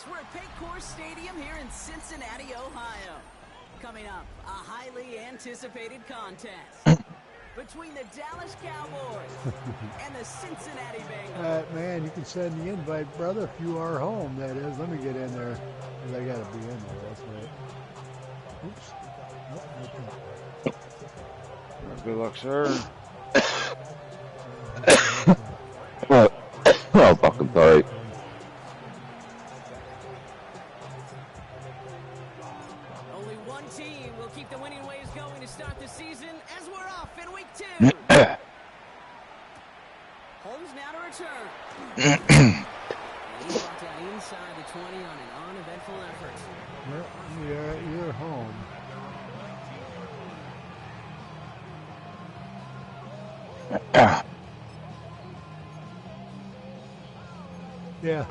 Cowboys. We're at Paycor Stadium here in Cincinnati, Ohio. Coming up, a highly anticipated contest between the Dallas Cowboys and the Cincinnati Bengals. Man, you can send the invite, brother, if you are home, that is. Let me get in there, because I got to be in there, that's right. Oops. Nope, good luck, sir. Oh, fucking sorry. Only one team will keep the winning ways going to start the season as we're off in week 2. Holmes now to return. He's locked out inside the 20 on an uneventful effort. You're home. Yeah.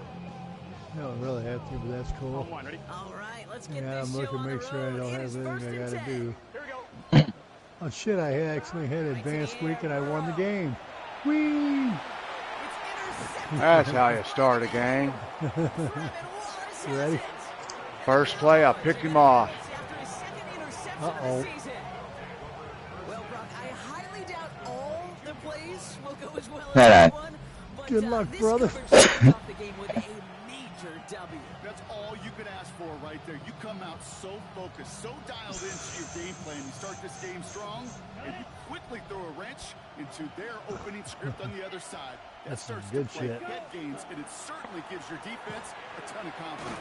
I don't really have to, but that's cool. All right, let's get Yeah, this I'm show looking on to make the sure I road. don't It have is anything first I and got to 10. do. Here we go. Oh shit, I actually had advanced week and I won the game. Whee! That's how you start a game. You ready? First play, I picked him off. Uh-oh. Well, Brock, I highly doubt all the plays will go as well as All right. one, but Good luck, this brother. coverage starts off the game with a major W. That's all you could ask for right there. You come out so focused, so dialed into your game plan. You start this game strong, and you quickly throw a wrench into their opening script on the other side. That That's some starts good to play shit. head games, and it certainly gives your defense a ton of confidence.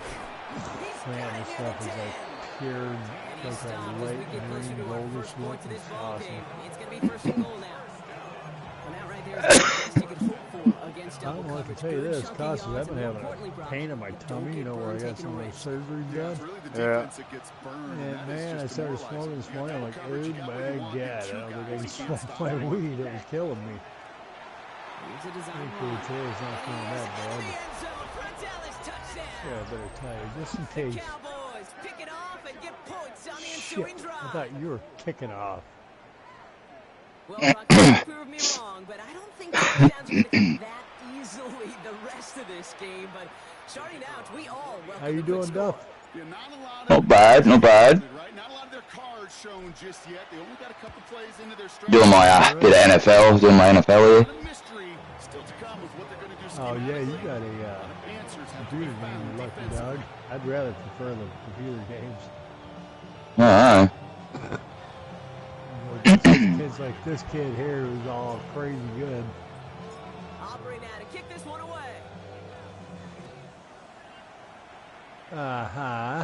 Man, this stuff is like pure, like a light green golden smoke. It's awesome. It's going to be first and goal now. And that right there is the best you can hope for against I double don't know what to coverage. tell you Good this, chunky Costas, I've yards, been and having more importantly, a Brock, pain in my don't tummy, you get know, where I burned got taking some a of those risk. surgery Yeah, done. it's really the Yeah. defense that gets burned. And that is man, I just started demoralizing. smoking this You got morning, I'm like, double coverage, oh you got what my you want, God, get I two don't think I guys, can you can't smoke stop my anyone. weed, it was killing me. Here's a design Thankfully run. today's not feeling that Into bad. the end zone. Frontalis touchdown. Yeah, I better tell you, just in The case. Cowboys pick it off and get points on the Shit, ensuing I drive. thought you were kicking off. Well, Brock, you prove me wrong, but I don't think touchdowns are going to come that easily the rest of this game. But starting out, we all welcome How you the quick doing, score. Duff? Yeah, not a lot of Not bad, not bad. right? Not a lot of their cards shown just yet. They only got a couple plays into their stretch. Doing my bit of NFL, doing my NFL A here. lot of mystery still to come with what they're going to do. Oh yeah, you got a Answers have to be computer game, found you lucky defensively. dog. I'd rather prefer the computer games. Alright. Kids like this kid here who's all crazy good. Aubrey now to kick this one away. Uh-huh.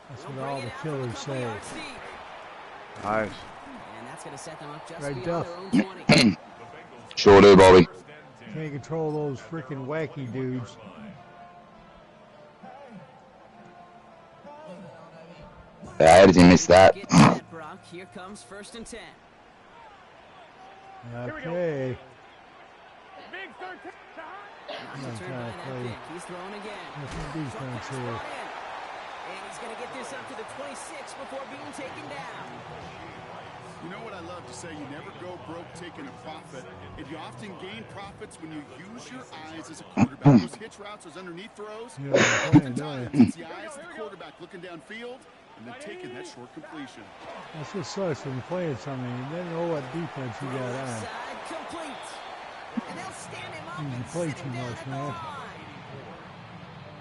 That's what all the killers say. Nice. And that's going to set them up just Right, beyond Duff? their own 20. Sure do, Bobby. Can't control those freaking wacky dudes. How did he miss that? Get set, Brock. Here comes first and 10. Okay. Not I'm deterred by trying to that play. pick. He's thrown again. What's the Short defense pass here? brought in. And he's going to get this up to the 26 before being taken down. You know what I love to say? You never go broke taking a profit. And you often gain profits when you use your eyes as a quarterback. Those hitch routes, those underneath throws. You know what I'm playing, don't Oftentimes, you? it's the eyes of the quarterback looking downfield and then taking that short completion. That's what sucks when you're playing something. You never know what defense you got on. Side complete. And they'll stand him up You and play sit too him down much, at the man. line.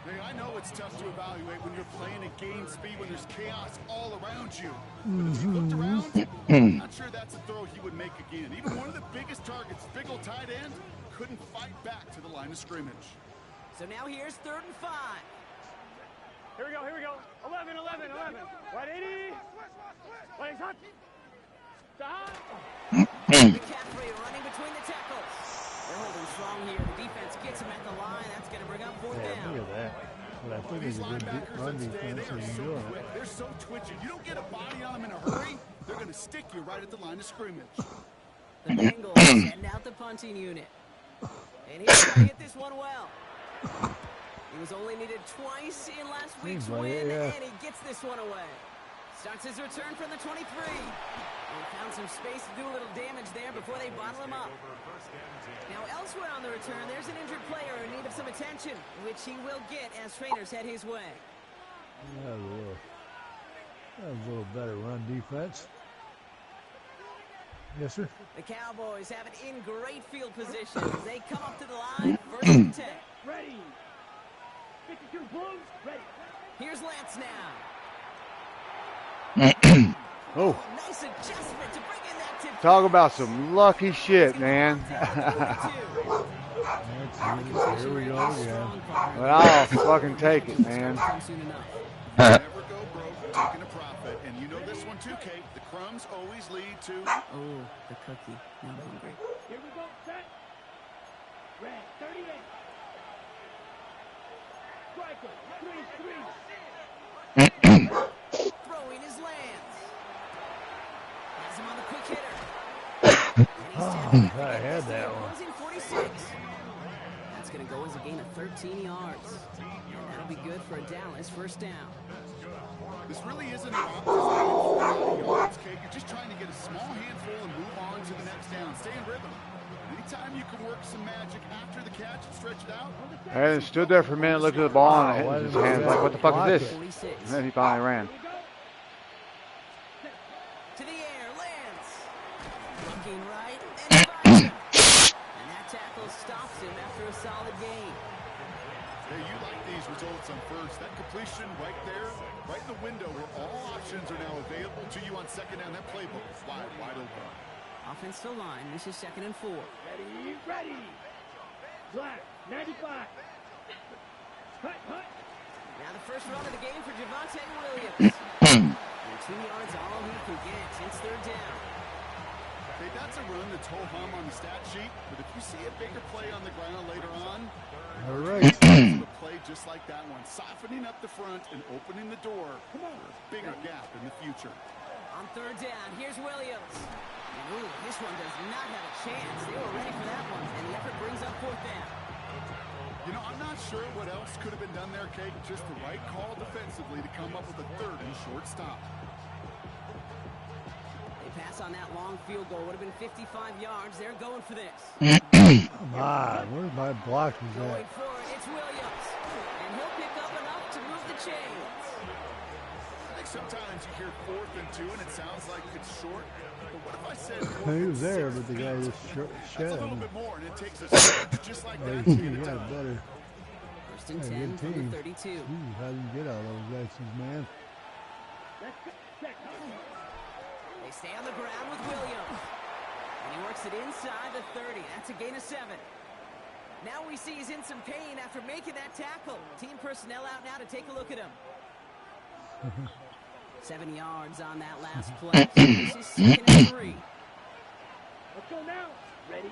Hey, I know it's tough to evaluate when you're playing at game speed when there's chaos all around you. But if you looked around, I'm not sure that's a throw he would make again. Even one of the biggest targets, big old tight end, couldn't fight back to the line of scrimmage. So now here's 3rd and 5. Here we go. 11. Right 80. Legs hot. McCaffrey running between the tackles. They're holding strong here. The defense gets him at the line. That's going to bring up 4th Yeah, down. look at that. But I think These it's a good linebackers run of today, defense they are and so doing quick. it. They're so twitchy. You don't get a body on them in a hurry, they're going to stick you right at the line of scrimmage. The Bengals send out the punting unit. And he's going to hit this one well. He was only needed twice in last week's Seems like win, it, yeah. and he gets this one away. Starts his return from the 23. They found some space to do a little damage there before they bottle him up. Now elsewhere on the return, there's an injured player in need of some attention, which he will get as trainers head his way. That was a little better run defense. Yes, sir. The Cowboys have it in great field position as they come up to the line, first and 10. Ready. 52 Blues, ready. Here's Lance now. Oh, Nice adjustment to bring in that tip. talk about some lucky shit, man. Here we go again. But I'll fucking take it, man. Never go broke taking a profit. And you know this one too, Kate. The crumbs always lead to... Oh, the cookie. Now I'm hungry. Here we go, set. Red, 38. Striker, 3-3. Throwing his lands. Has him on the quick hitter. I had that one. Closing 46. That's going to go as a gain of 13 yards. And that'll be good for a Dallas first down. This really isn't about yards, Kate. You're just trying to get a small handful and move on to the next down. Stay in rhythm. Anytime you can work some magic after the catch and stretch it out. And stood there for a minute, looked at the ball, and hit his hands like, what the fuck is this? 46. And then he finally ran. To the air, lands. Looking right and fires. And that tackle stops him after a solid gain. Hey, you like these results on first. That completion right there, right in the window where all options are now available to you on second down. That playbook is wide open. Offensive line, this is 2nd and 4. Ready, ready. Black, 95. Hut, hut. Now the first run of the game for Javonte Williams. And 2 yards all he can get. It's 3rd down. Hey, that's a run that's ho-hum on the stat sheet, but if you see a bigger play on the ground later on, All right. a play just like that one, softening up the front and opening the door for a bigger gap in the future. On 3rd down, here's Williams. Ooh, this one does not have a chance. They were ready for that one, and the effort brings up 4th down. You know, I'm not sure what else could have been done there, Kate. Just the right call defensively to come up with a 3rd and short stop. They pass on that long field goal. Would have been 55 yards. They're going for this. Come on, where's my blockers Going at? for it, it's Williams. And he'll pick up enough to move the chains. I think sometimes you hear 4th and 2 and it sounds like it's short. But what if I said 4th He and was there, 6? but the guy just That's shed a little him. bit more, and it takes a stretch just like that to He get it got done. better. 1st and Hey, 10 good from team. the 32. Ooh, how do you get out of those X's, man? Let's go, set. They stay on the ground with Williams. And he works it inside the 30. That's a gain of 7. Now we see he's in some pain after making that tackle. Team personnel out now to take a look at him. 7 yards on that last play. This is 2nd and 3. Let's go now. Ready.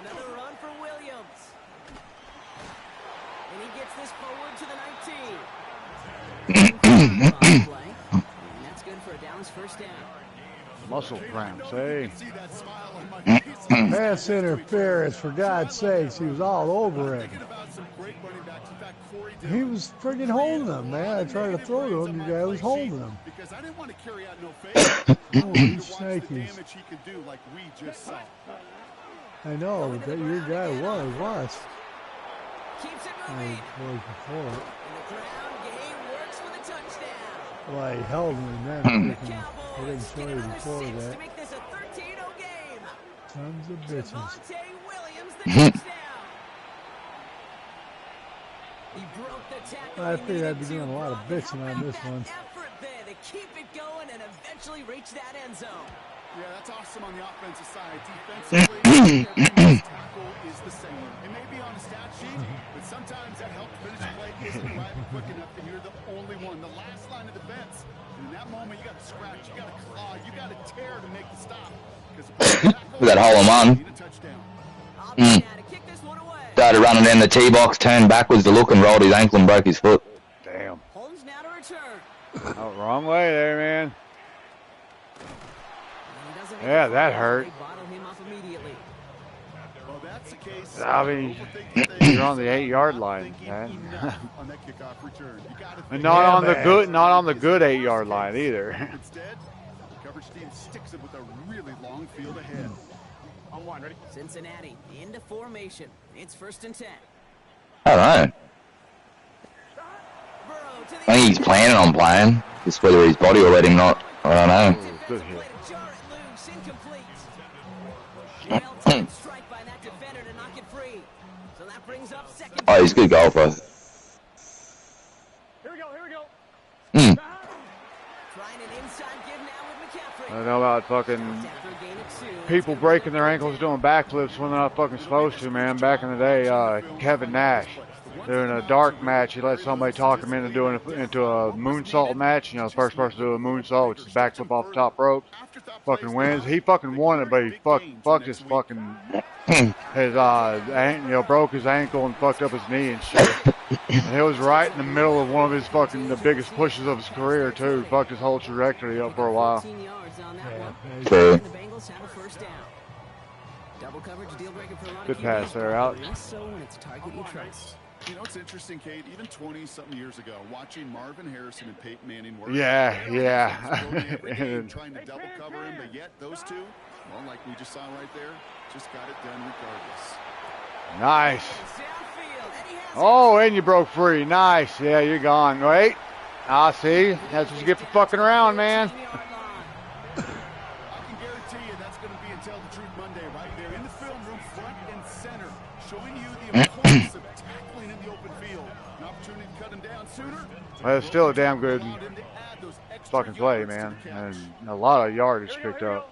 Another run for Williams. And he gets this forward to the 19. And that's good for a Dallas first down. Muscle Kate, I cramps, know you eh? can see that smile on my face. Pass interference, for God's sakes. He was all over it. Thinking about some great running backs. In fact, Corey did He was friggin' holding him, man. I tried to throw to him. The guy was holding him. Because I didn't want to carry out no fake. Holy to watch the shnikes. damage he could do like we just saw. I know, but your guy was. Keeps it Oh, moving. boy, before it. And the ground game works for the touchdown. Well, he held him and then freaking, I Cowboys didn't show get you another before 6 that. to make this a 13-0 game. Sons of bitches. Javonte Williams, the touchdown. He broke the tackle. I he figured I'd needed be to. doing a lot of Brock, bitching how on about this that one. effort there to keep it going and eventually reach that end zone. Yeah, that's awesome on the offensive side. Defensively, every tackle is the same. It may be on a stat sheet, but sometimes that help finish a play isn't arriving quick enough, and you're the only one. The last line of defense. And in that moment, you got to scratch, you got to claw, you got to tear to make the stop. That Hollow Man. I'll be now to kick this one away. Started running in the tee box, turned backwards to look and rolled his ankle and broke his foot. Damn. Holmes now to return. Oh, wrong way there, man. And he doesn't make Yeah, the that play. hurt. They bottle him up immediately. Well, that's that's the case, I mean, overthinking things, you're on the 8-yard line, thinking man. enough on that kickoff return. You gotta And think not Yeah, on the man. good, not on the good 8-yard line either. Instead, the coverage team sticks it with a really long field ahead. On one, ready? Cincinnati into formation. It's 1st and 10. I don't know. Burrow to the I think he's planning on playing. Just whether his body will let him not. I don't know. Good defensive hit. play to jar it loose, incomplete. Well-timed strike by that defender to knock it free. So that brings up 2nd. Oh, he's a good golfer. Here we go, here we go. Hmm. Trying an inside give now with McCaffrey. I don't know about fucking After a gain of 2, people breaking their ankles doing backflips when they're not fucking supposed to, man. Back in the day, Kevin Nash, during a dark match, he let somebody talk him into doing into a moonsault match. You know, the first person to do a moonsault, which is backflip off the top rope, fucking wins. He fucking won it, but he fucked his fucking broke his ankle and fucked up his knee and shit. And it was right in the middle of one of his fucking the biggest pushes of his career too. Fucked his whole trajectory up for a while. 14 yards on that one. True. And the Bengals have a 1st down. Double coverage deal breaker for a lot of Good pass QBs, there, but Alex. less so when it's a target you trust. You know, it's interesting, Kate, even 20-something years ago, watching Marvin Harrison and Peyton Manning work. Yeah. Every game, trying to double cover him, but yet those two, well, like we just saw right there, just got it done regardless. Nice. It's downfield, and he has it. Oh, and you broke free. Nice. Yeah, you're gone. Wait. I see. That's what you get for fucking around, man. 14-yard line. I can guarantee you that's going to be Tell the Truth Monday right there in the film room, front and center, showing you the importance of tackling in the open field. An opportunity to cut him down sooner. Well, it's still a damn good Allowed him to add those extra fucking play, yards to man. the catch. And a lot of yardage picked up.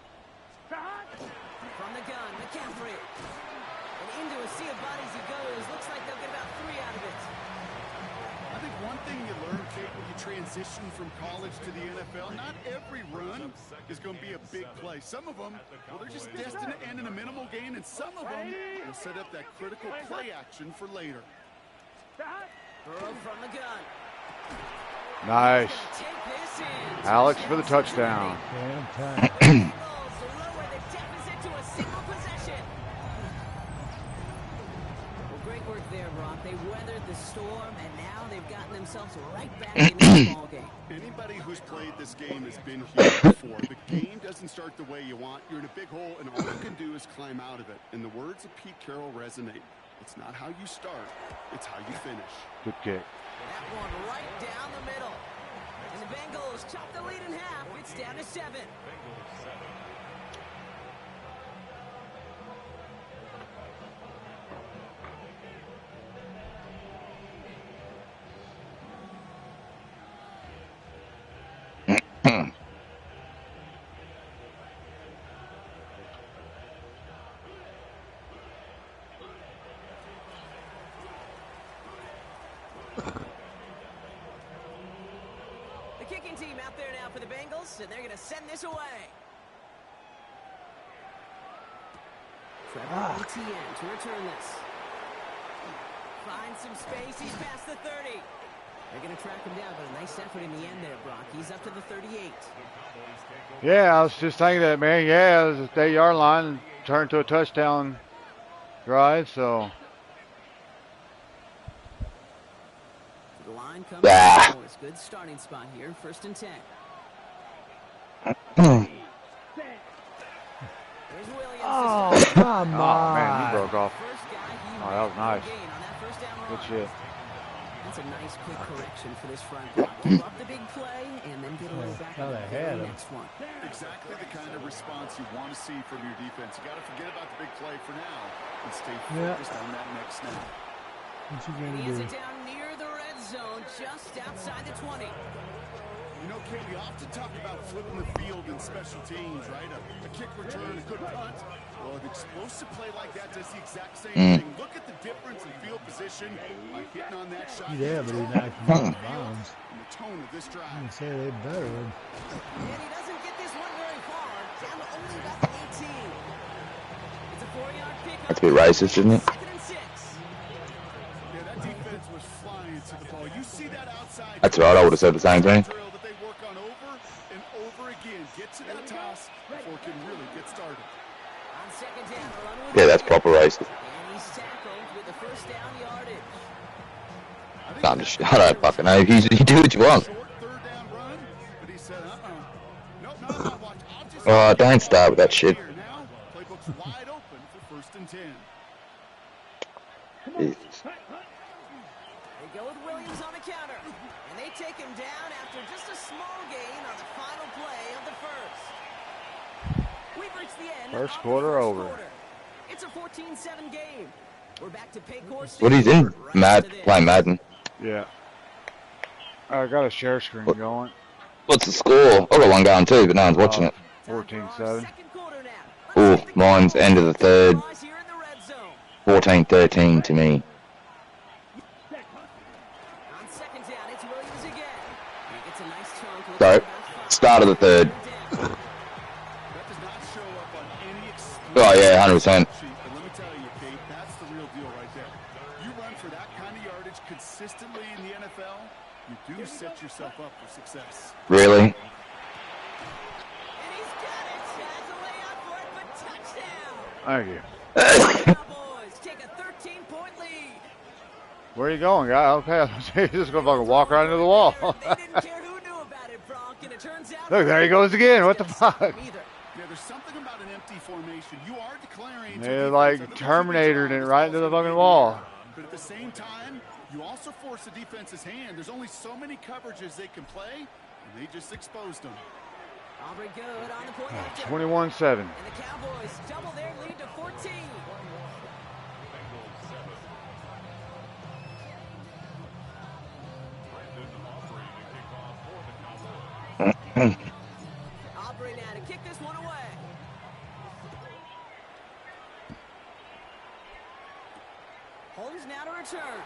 From the gun, McCaffrey. And into a sea of bodies he goes. Looks like they'll get about 3 out of it. I think one thing you learn, Kate, when you transition from college to the NFL, not every run is going to be a big play. Some of them, well, they're just destined to end in a minimal gain, and some of them will set up that critical play action for later. Burrow from the gun. Nice. Take this in. Alex for the touchdown. Damn time. Bengals lower the deficit to a single possession. Well, great work there, Brock. They weathered the storm, and now they've gotten themselves right back in the ball game. Anybody who's played this game has been here before. The game doesn't start the way you want. You're in a big hole, and all you can do is climb out of it. And the words of Pete Carroll resonate. It's not how you start, it's how you finish. Good kick. That one right down the middle. And the Bengals chop the lead in half. It's down to 7. The kicking team out there now for the Bengals, and they're going to send this away. Trevor Etienne to return this. Finds some space. He's past the 30. They're going to track him down, but a nice effort in the end there, Brock. He's up to the 38. Yeah, I was just thinking that, man. Yeah, it was a 8-yard line, turned to a touchdown drive, so. The line comes Ah. to Boys. Good starting spot here. 1st and 10. Here's Williams. Oh, come Oh, on. man, he broke off. First guy he Oh, that was made nice. for a gain on that 1st down Good run. shit. That's a nice quick correction for this front block. Give up the big play and then get a little back on Thought the I had him. next one. Exactly the kind of response you want to see from your defense. You got to forget about the big play for now and stay Yeah. focused on that next snap. What you And he gonna has do? it down near the red zone, just outside the 20. You know, Kate, we often talk about flipping the field in special teams, right? A kick return, a good punt. Well, an explosive play like that does the exact same thing. Look at the difference in field position by hitting on that shot. Yeah, but he knocked him out of bounds. And the tone of this drive. I say they better. And he doesn't get this one very far, down to only about the 18. It's a 4-yard pickup. That's a bit racist, isn't it? 2nd and 6. Yeah, that defense was flying to the ball. You see that outside. That's right, I would have said the same thing. Drill that they work on over and over again. Get to that toss before it can really get started. On 2nd down, a run with Yeah, that's proper racist. And He's tackled with the first down yardage. I don't fucking know. You do what you want. Short third down run, but he said, Nope, not on my watch. I'll just Oh, don't start with that shit. here now. Playbook's wide open for 1st and 10. Jesus. They go with Williams on the counter, and they take him down after just a small gain on the final play of the first. We've reached the end. First of the quarter first over. quarter. It's a 14-7 game. We're back to Paycor What he's in Stadium. playing Madden. Yeah. I got a share screen going. What's the score? I've got one going too, but no one's watching it. 14-7. Oh, mine's end of the third. 14-13 to me. So, start of the third. That does not show up on any Oh yeah, 100%. sheet, but let me tell you, Kate, that's the real deal right there. You run for that kind of yardage consistently in the NFL, you do set yourself up for success. Really? Thank you. Cowboys take a 13-point lead. Where are you going, guy? Okay, he's just gonna fucking walk right into the wall. They didn't care who knew about it, Bronk, and it turns out Look, there he goes again. What the fuck? Yeah, there's something about an empty formation. You are declaring. They like Terminated it right into the fucking wall. But at the same time, you also force the defense's hand. There's only so many coverages they can play, and they just exposed them. Aubrey good on the point after. 21-7. And the Cowboys double their lead to 14. Aubrey now to kick this one away. Holmes now to return.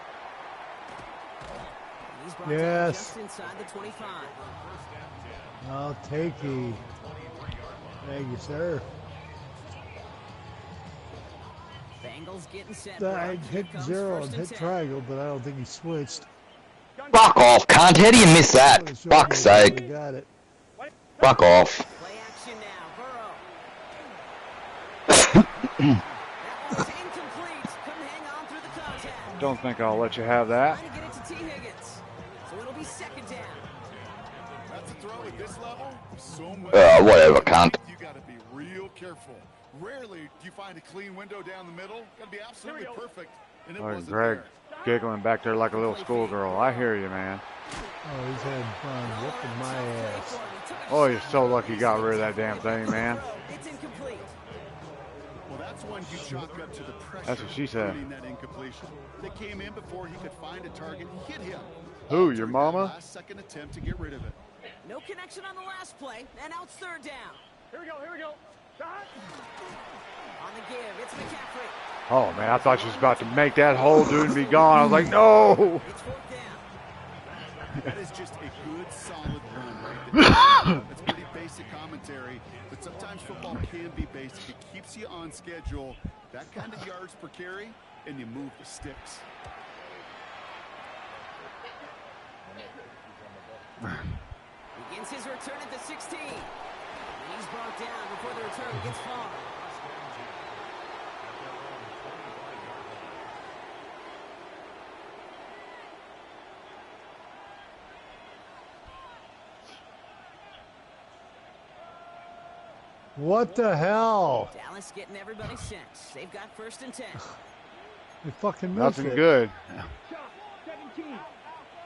He's brought down Yes. just inside the 25. I'll take it. Thank you, sir. Bengals getting set. I Bronx. hit Here comes 0 first and and hit 10. triangle, but I don't think he switched. Fuck off, cunt. How do you miss that? Fuck's sake. He got it. Fuck off. Play action now. Burrow. That one was incomplete. Couldn't hang on through the contact. Don't think I'll let you have that. Trying to get it to T. Higgins. So it'll be second down. That's a throw at this level. So much. Whatever, cunt. You got to be real careful. Rarely do you find a clean window down the middle. Got to be absolutely perfect, and it Oh, wasn't Greg there. giggling back there like a little schoolgirl. I hear you, man. Oh, he's having fun whipping my ass. Oh, you're so lucky you got rid of that damn thing, man. It's incomplete. Well, that's one you chalk up to the pressure. That's what she said. of earning that incompletion. They came in before he could find a target, hit him. Who, your Took that mama? Last-second attempt to get rid of it. No connection on the last play, and now it's third down. Here we go. Shot. On the give, it's McCaffrey. Oh, man, I thought she was about to make that whole dude and be gone. I was like, no. It's fourth down. That is just a good, solid run right there. That's pretty basic commentary, but sometimes football can be basic. It keeps you on schedule. That kind of yards per carry, and you move the sticks. Begins his return at the 16. And he's brought down before the return gets far. What the hell? Dallas getting everybody sent. They've got first and 10. They fucking missed Nothing it. good. Shot. 17.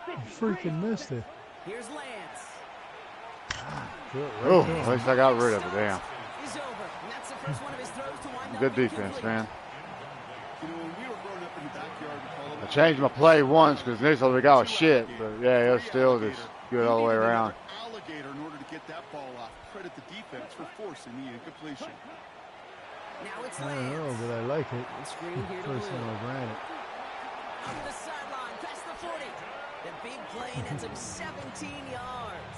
They freaking missed it. Here's Lance. Good, right Oh, there. at least I got rid of it, damn. Is over. And that's the first one of his throws to wind Good up defense, incomplete. man. You know, when we were growing up in the backyard, we call it I changed my play once because initially we got shit, but yeah, it was still just good all the way around. Alligator in order to get that ball off. Credit the defense for forcing the incompletion. Now it's I don't know, Lance. but I like it. On screen here to First Blue. one I ran it. Up the sideline, past the 40. The big play nets him 17 yards.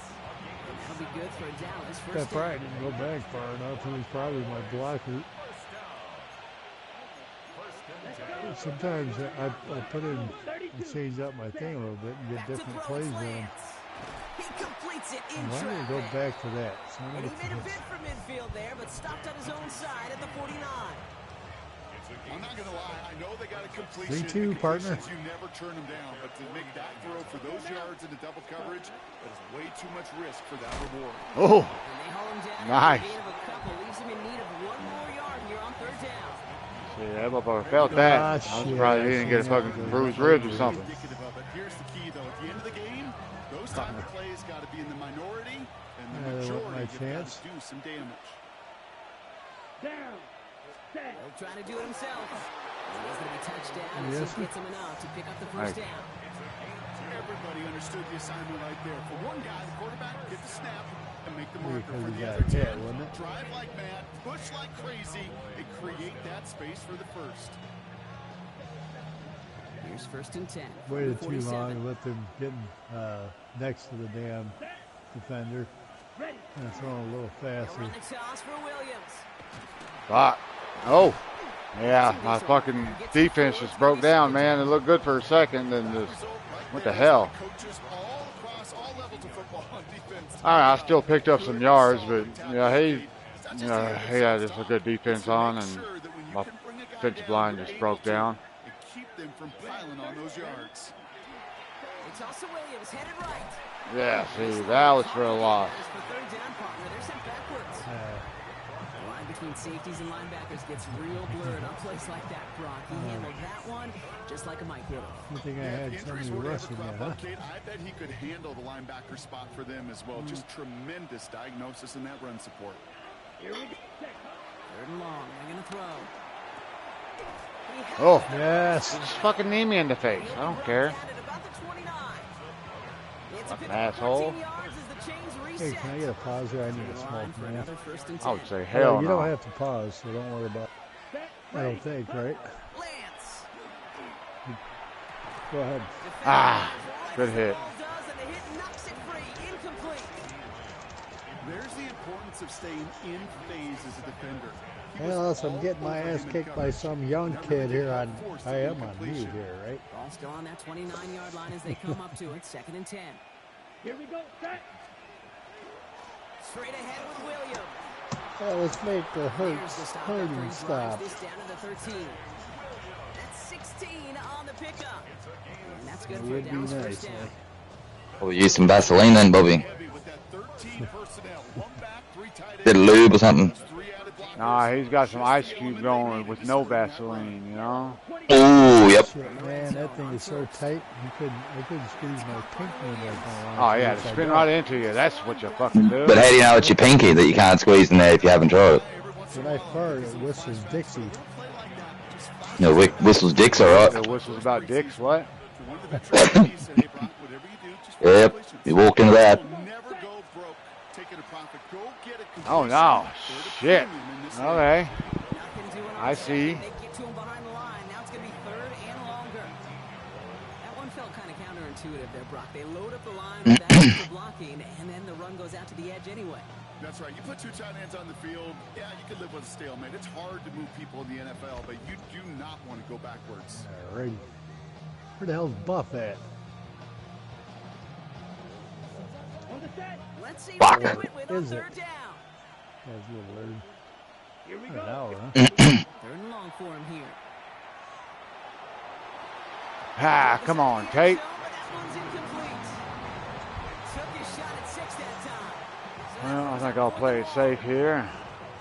And that'll be good for Dallas. That First probably down. didn't go back far enough. It was probably my blocker. Sometimes I put in and change up my thing a little bit and get Back to different throw is plays in. Lance. He completes it in Why don't we go traffic. back to that? So I'm And he gonna made a get bid for midfield there, but stopped on his own side at the 49. I'm not going to lie. I know they got a completion. 3-2, partner. You never turn them down, but to make that throw for those yards into double coverage, that is way too much risk for that reward. Oh, And they haul him down nice. at the gain of a couple, leaves him in need of one more yard here on third down. See, that motherfucker felt that. I was surprised he didn't get a fucking bruised ribs or something. Indicative of it. Here's the key, though. At the end of the game, those type of plays got to be in the minority, and the majority have got to do some damage. Down. Set. He'll try to do it himself. He's going to be touched down as he gets him enough to pick up the first down. Everybody understood the assignment right there. For one guy, the quarterback, get the snap and make the marker. Because For he the got other hit, 10, wasn't it? drive like mad, push like crazy, and create that space for the first. Here's first and 10. Waited too 47. long, let them get next to the damn defender. Ready. And throw a little They'll faster. run the toss for Williams. Fuck. Oh. Yeah, my fucking defense just broke down, man. It looked good for a second, and just, what the hell? Coaches all across all levels of football on defense. All right, I still picked up some yards, but yeah, he had just a good defense on, and my defensive line just broke down. And keep them from piling on those yards. They toss to Williams, headed right. Yeah, see, that was for a loss. For third down, partner, they're sent backwards. The line between safeties and linebackers gets real blurred on plays like that, Brock. He handled that one just like a Mike would have. You think I had Injuries somebody were able to rushing crop that, huh? up, Kate. I bet he could handle the linebacker spot for them as well. Just tremendous diagnosis in that run support. Here we go. Set. Third and long, they're going to throw. He has Oh, Yes. just fucking knee me in the face. I don't care. at about the 29. It's a Fucking pickup of asshole. 14 yards as the chains Hey, reset. can I get a pause here? I need a Line smoke, for man. another first and I 10. would say hell You don't no. have to pause, so don't worry about it. Set. I don't think, right? Lance. Go ahead. Ah, good hit. Does, and the hit knocks it free. Incomplete. There's the importance of staying in phase as a defender. Well, else I'm getting my ass kicked by some young kid here on, I am on mute here, right? Ball still on that 29-yard line as they come up to it. Second and 10. Here we go. Set. Straight ahead with Williams. Well, let's make the Here's the stop after hurting he stop. drives this down to the 13. That's 16 on the pickup. And that's good It for a would be Dallas nice, first down. Oh, use some Vaseline then, Bobby. Heavy with that 13 personnel. One back, three tight Bit of ends. lube or something. Three added blockers. Nah, he's got some ice cube going with no Vaseline, you know? Oh, yep. Shit, man, that thing is so tight. I couldn't squeeze my pinky in there. Oh, yeah, to spin right into you. That's what you fucking do. But how do you know it's your pinky that you can't squeeze in there if you haven't tried it? When I fart, it whistles Dixie. No, whistles dicks alright. The whistles about dicks, what? One of the veterans, he said, hey, Brock, whatever you do, just find Yep, completions. you walked into that. You'll never go broke taking a profit. Go get it Oh, completion. no. They're the Shit. premium in this league. Okay. Nothing doing on I the see. second. They get to him behind the line. Now it's going to be third and longer. That one felt kind of counterintuitive there, Brock. They load up the line with that extra blocking, and then the run goes out to the edge anyway. That's right. You put two tight ends on the field, yeah, you can live with a stalemate. It's hard to move people in the NFL, but you do not want to go backwards. Alrighty. Where the hell's Buff at? On the set. Let's see Fuck. what they went with on Is it? third down. That's a little weird. Here we An go. hour, huh? Third and long for him here. Ah, come on, Tate. But that one's incomplete. Took his shot at 6 that time. So Well, I think I'll play it safe here.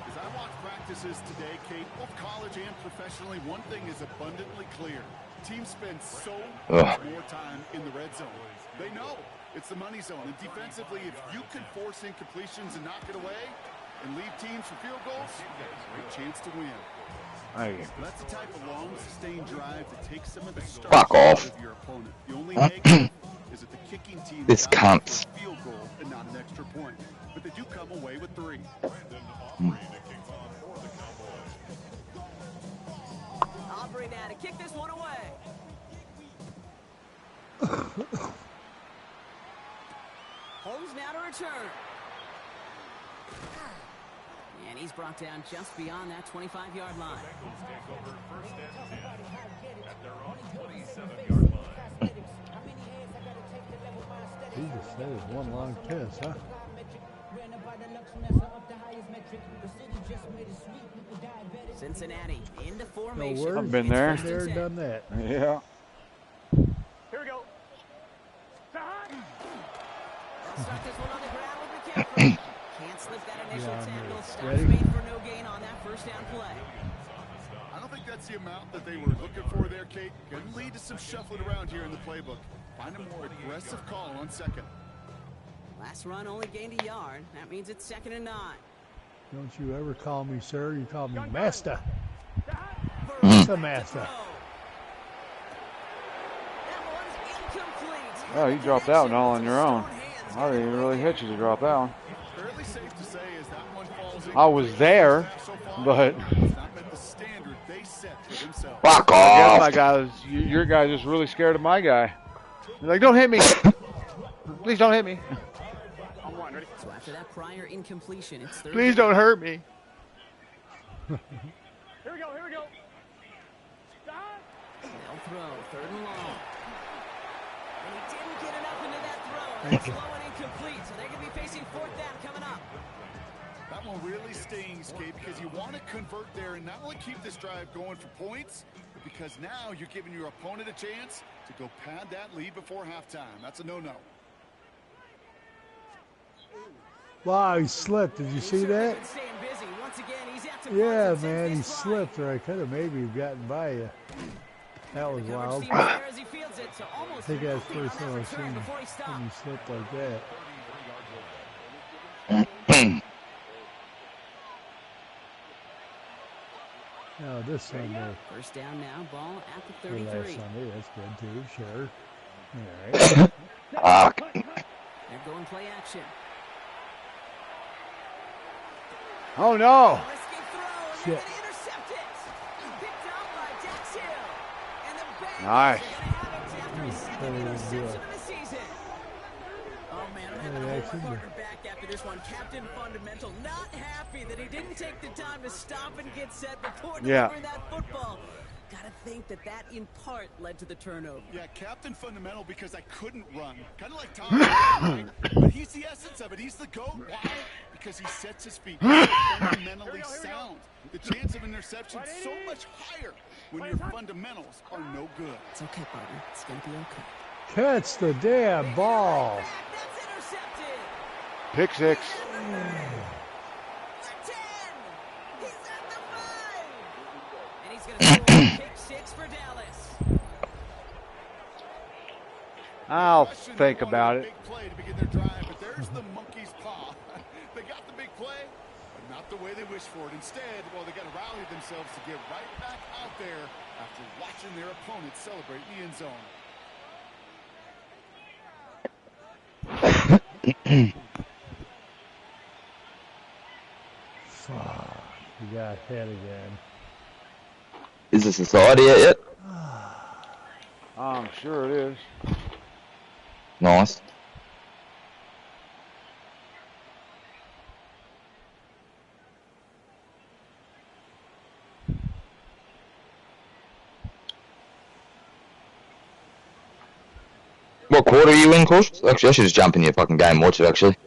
As I watch practices today, Kate, both college and professionally, one thing is abundantly clear. Teams spend so much more time in the red zone. They know it's the money zone. And defensively, if you can force incompletions and knock it away and leave teams for field goals, you got a great chance to win. Hey, That's the type of long, sustained drive that takes some of the stars Fuck off. out of your opponent. The only negative is that the kicking team This got cunt. a field goal and not an extra point. But they do come away with 3. Aubrey now to kick this one away. Holmes now to return. And he's brought down just beyond that 25-yard line. Jesus, that is one long piss, huh? Cincinnati into No formation. worries. I've been there. Been there, done that. Yeah. Here we go. They'll start this one on the ground with McCaffrey. Can't slip that initial Yeah, tackle. Stops ready? made for no gain on that first down play. I don't think that's the amount that they were looking for there, Kate. Can lead to some shuffling around here in the playbook. Find a more aggressive call on second. Last run only gained a yard. That means it's 2nd and 9. Don't you ever call me sir, you call me master. Verrett It's a back to master. throw. That one's incomplete. Oh, you dropped that one all on your own. I didn't even really hit you to drop that one. Fairly safe to say is that one falls in. I was there, So far, but it's not met the standard they set for themselves. Fuck I guess off. my guy was, your guy just really scared of my guy. He's like, don't hit me. Please don't hit me. So after that prior incompletion, it's 3rd. Please don't hurt me. Here we go. Here we go. They'll throw 3rd and long. And he didn't get enough into that throw. That's low and incomplete. So they're going to be facing 4th down coming up. That one really stings, Kate, because you want to convert there and not only keep this drive going for points, but because now you're giving your opponent a chance to go pad that lead before halftime. That's a no-no. Wow, he slipped. Did you see that? Staying busy. Once again, he's out to Yeah, Parsons man, he since this slipped, or I could have maybe gotten by you. That was drive. wild. Coverage team is there as he fields it, so I almost think that's the complete first on time that I've seen return before he stopped. him slip like that. Now this Sunday, First down now, ball at the or last 33. Sunday, that's good too, sure. All right. Fuck. They're going play action. Oh, no. Risky throw, and Shit. they're going to intercept it. Picked up by Dax Hill. And the Bengals Nice. are going to have it after his second That was interception good. of the season. Oh, man, I'm having to hold my partner back after this one. Captain Fundamental not happy that he didn't take the time to stop and get set before delivering that football. Gotta think that in part led to the turnover. Yeah, Captain Fundamental because I couldn't run. Kind of like Tom. Brady, but he's the essence of it. He's the GOAT. Why? Because he sets his feet. He's fundamentally sound. The chance of interception is so much higher when your fundamentals are no good. It's okay, partner. It's gonna be okay. Catch the damn ball. That's intercepted. Pick 6. The 10. He's at the 5. And he's gonna score pick 6 for Dallas. I'll Question think wanted about a it. big play to begin their drive, but there's the monkey's paw. They got the big play, but not the way they wished for it. Instead, well, they got to rally themselves to get right back out there after watching their opponent celebrate in the end zone. Fuck, you got hit again. Is the society yet? I'm sure it is. Nice. What quarter are you in, Kush? Actually, I should just jump in your fucking game and watch it, actually.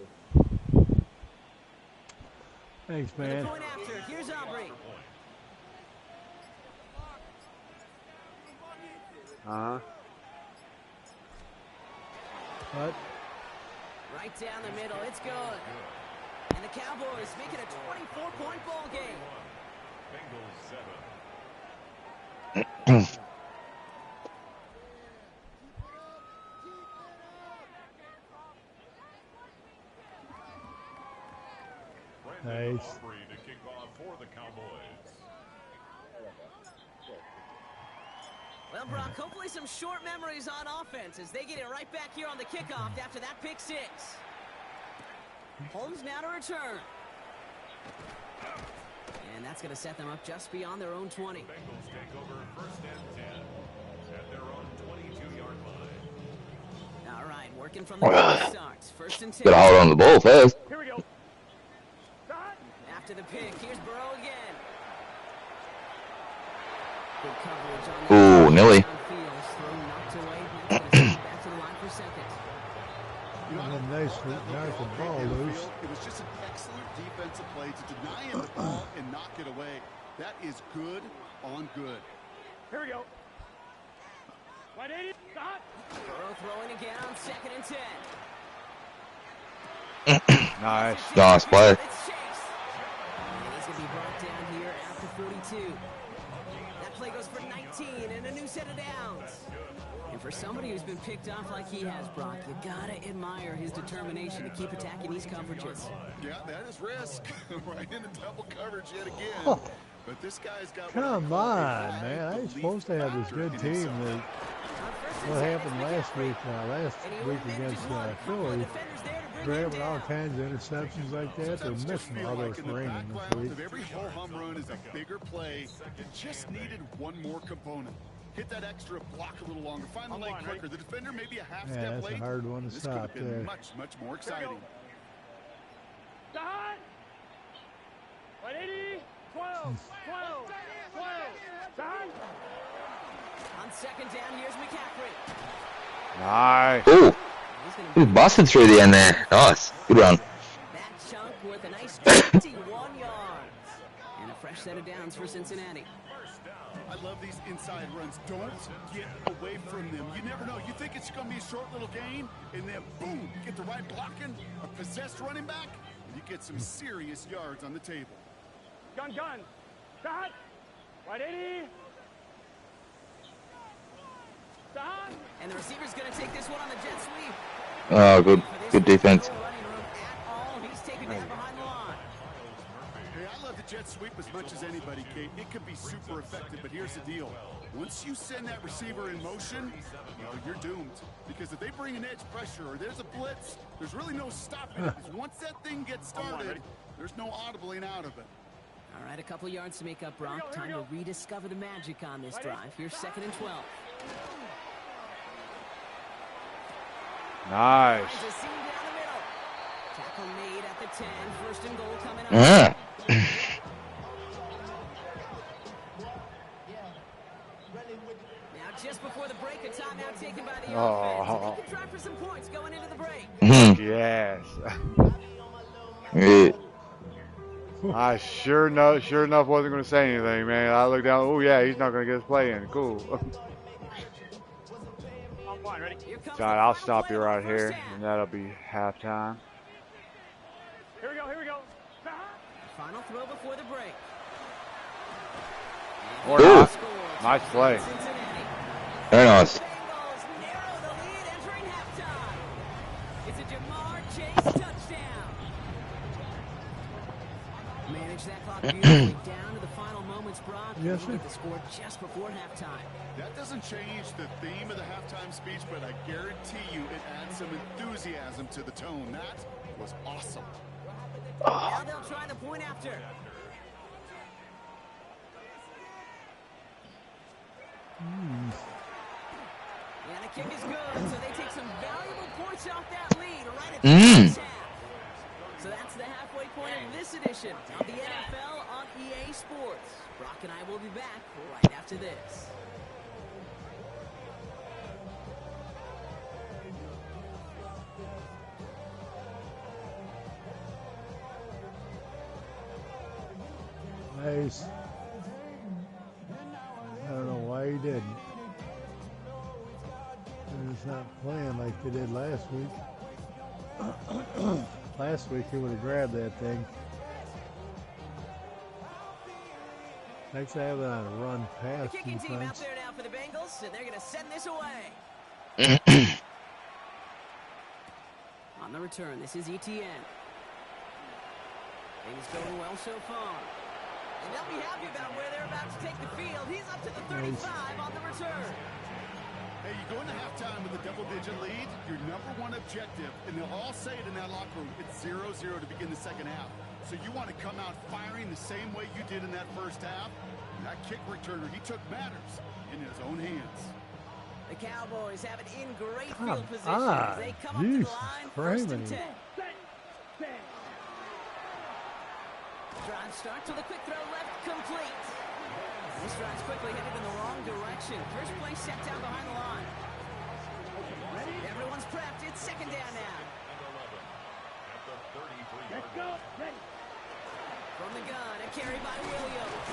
Thanks, The man. point after. Here's Aubrey. Uh-huh. What? Right down the middle. It's good. And the Cowboys make it a 24-point ball game. Nice. To kick off for the Cowboys. Well, Brock, hopefully some short memories on offense as they get it right back here on the kickoff after that pick 6. Holmes now to return. And that's going to set them up just beyond their own 20. Bengals take over 1st and 10 at their own 22-yard line. All right, working from the gun starts. 1st and 10. Gotta hold on to the ball first. Here we go. After the pick, here's Burrow again. Good coverage on that. Ooh, Nelly. Downfield, throw knocked away. That's going to send it back to the line for 2nd. You know, And then nice knock the ball loose. it was just an excellent defensive play to deny him the ball and knock it away. That is good on good. Here we go. 180. Stop. Burrow throwing again on 2nd and 10. Nice. Nice play. It's Chase. And he's going to be brought down here after 42. That play goes for 19 and a new set of downs. And for somebody who's been picked off like he has, Brock, you gotta admire his determination to keep attacking these coverages. Yeah, that is risk. Right into double coverage yet again. Oh. But this guy's got. Come on, man. I ain't supposed to have this good team. What happened last week against Philly, grabbing all kinds of interceptions like that. They're missing all those raining this week. Of every whole home run is a bigger play. It just needed one more component. Hit that extra block a little longer. Find the leg quicker. The defender may be a half step Yeah, that's late. a hard one to This stop could have been there. much, much more exciting. Stop. 180. 12. 12. 12. Stop. On 2nd down, here's McCaffrey. Nice. Ooh, He's gonna he busted through the end there. Nice. Good run. that chunk worth a nice 21 yards. And a fresh set of downs for Cincinnati. I love these inside runs. Don't get away from them. You never know. You think it's going to be a short little gain, and then boom, you get the right blocking, a possessed running back, and you get some serious yards on the table. Gun. Stop. 180. Stop. And the receiver's going to take this one on the jet sweep. Oh, good. Good defense. No running room at all. He's taken down behind the line. Hey, I love the jet sweep as much as anybody, Kate. It can be super effective, but here's the deal. Once you send that receiver in motion, well, you're doomed. Because if they bring an edge pressure or there's a blitz, there's really no stopping it. Once that thing gets started, there's no audibling out of it. All right, a couple yards to make up, Brock. Time to rediscover the magic on this drive. Here's 2nd and 12. Nice. Finds a seam down the middle. Tackle made at the 10. 1st and goal coming up. Now, just before the break, a timeout taken by the offense. They can try for some points going into the break. Yes. Yeah. I sure enough wasn't going to say anything, man. I looked down. Oh yeah, he's not going to get his play in. Cool. On one. Ready. Here comes So I'll the stop you final play right of the first here, half. and that'll be halftime. Here we go. Stop. Final throw before the break. Or Ooh. not. Nice play. Cincinnati. Very nice. Bengals narrow the lead entering halftime. It's a Jamar Chase touchdown. Manage that clock beautifully down to the final moments, Brock. Yes, You sir. get the score just before halftime. That doesn't change the theme of the halftime speech, but I guarantee you it adds some enthusiasm to the tone. That was awesome. Now they'll try the point after. And the kick is good, so they take some valuable points off that lead right at the first half. So that's the halfway point of this edition of the NFL on EA Sports. Brock and I will be back right after this. Nice. I don't know why he didn't. He's not playing like they did last week. Last week he would have grabbed that thing. Next I have it on a run pass The kicking team out defense. there now for the Bengals, and they're going to send this away. On the return, this is ETN. Things going well so far. And they'll be happy about where they're about to take the field. He's up to the 35 on the return. Hey, you go into halftime with a double-digit lead, your number one objective, and they'll all say it in that locker room, it's 0-0 to begin the second half. So you want to come out firing the same way you did in that first half. That kick returner he took matters in his own hands. The Cowboys have it in great Come field position on. as they come up to the Jesus line, 1st and criminy. 10. Drive starts with a quick throw left, complete. This drive's quickly headed in the wrong direction. First play set down behind the line. Everyone's prepped. It's 2nd down now. Let's go. Ready. From the gun, a carry by Williams.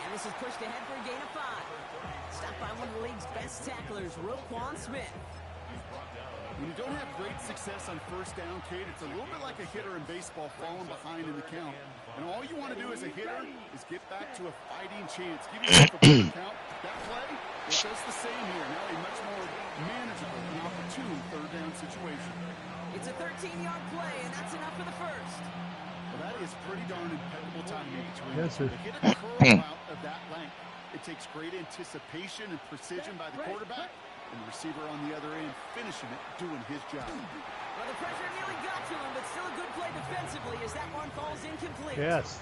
And this is pushed ahead for a gain of 5. Stopped by one of the league's best tacklers, Roquan Smith. When you don't have great success on first down, Kate, it's a little bit like a hitter in baseball falling behind in the count. And all you want to do as a hitter is get back to a fighting chance. Give yourself a better count. That play, it does the same here. Now a much more manageable and opportune third down situation. It's a 13-yard play, and that's enough for the first. Well, that is pretty darn impeccable timing between Yes, sir. to hit a curl out of that length. It takes great anticipation and precision by the quarterback, and the receiver on the other end finishing it, doing his job. Well, the pressure nearly got to him, but still a good play defensively as that one falls incomplete. Yes.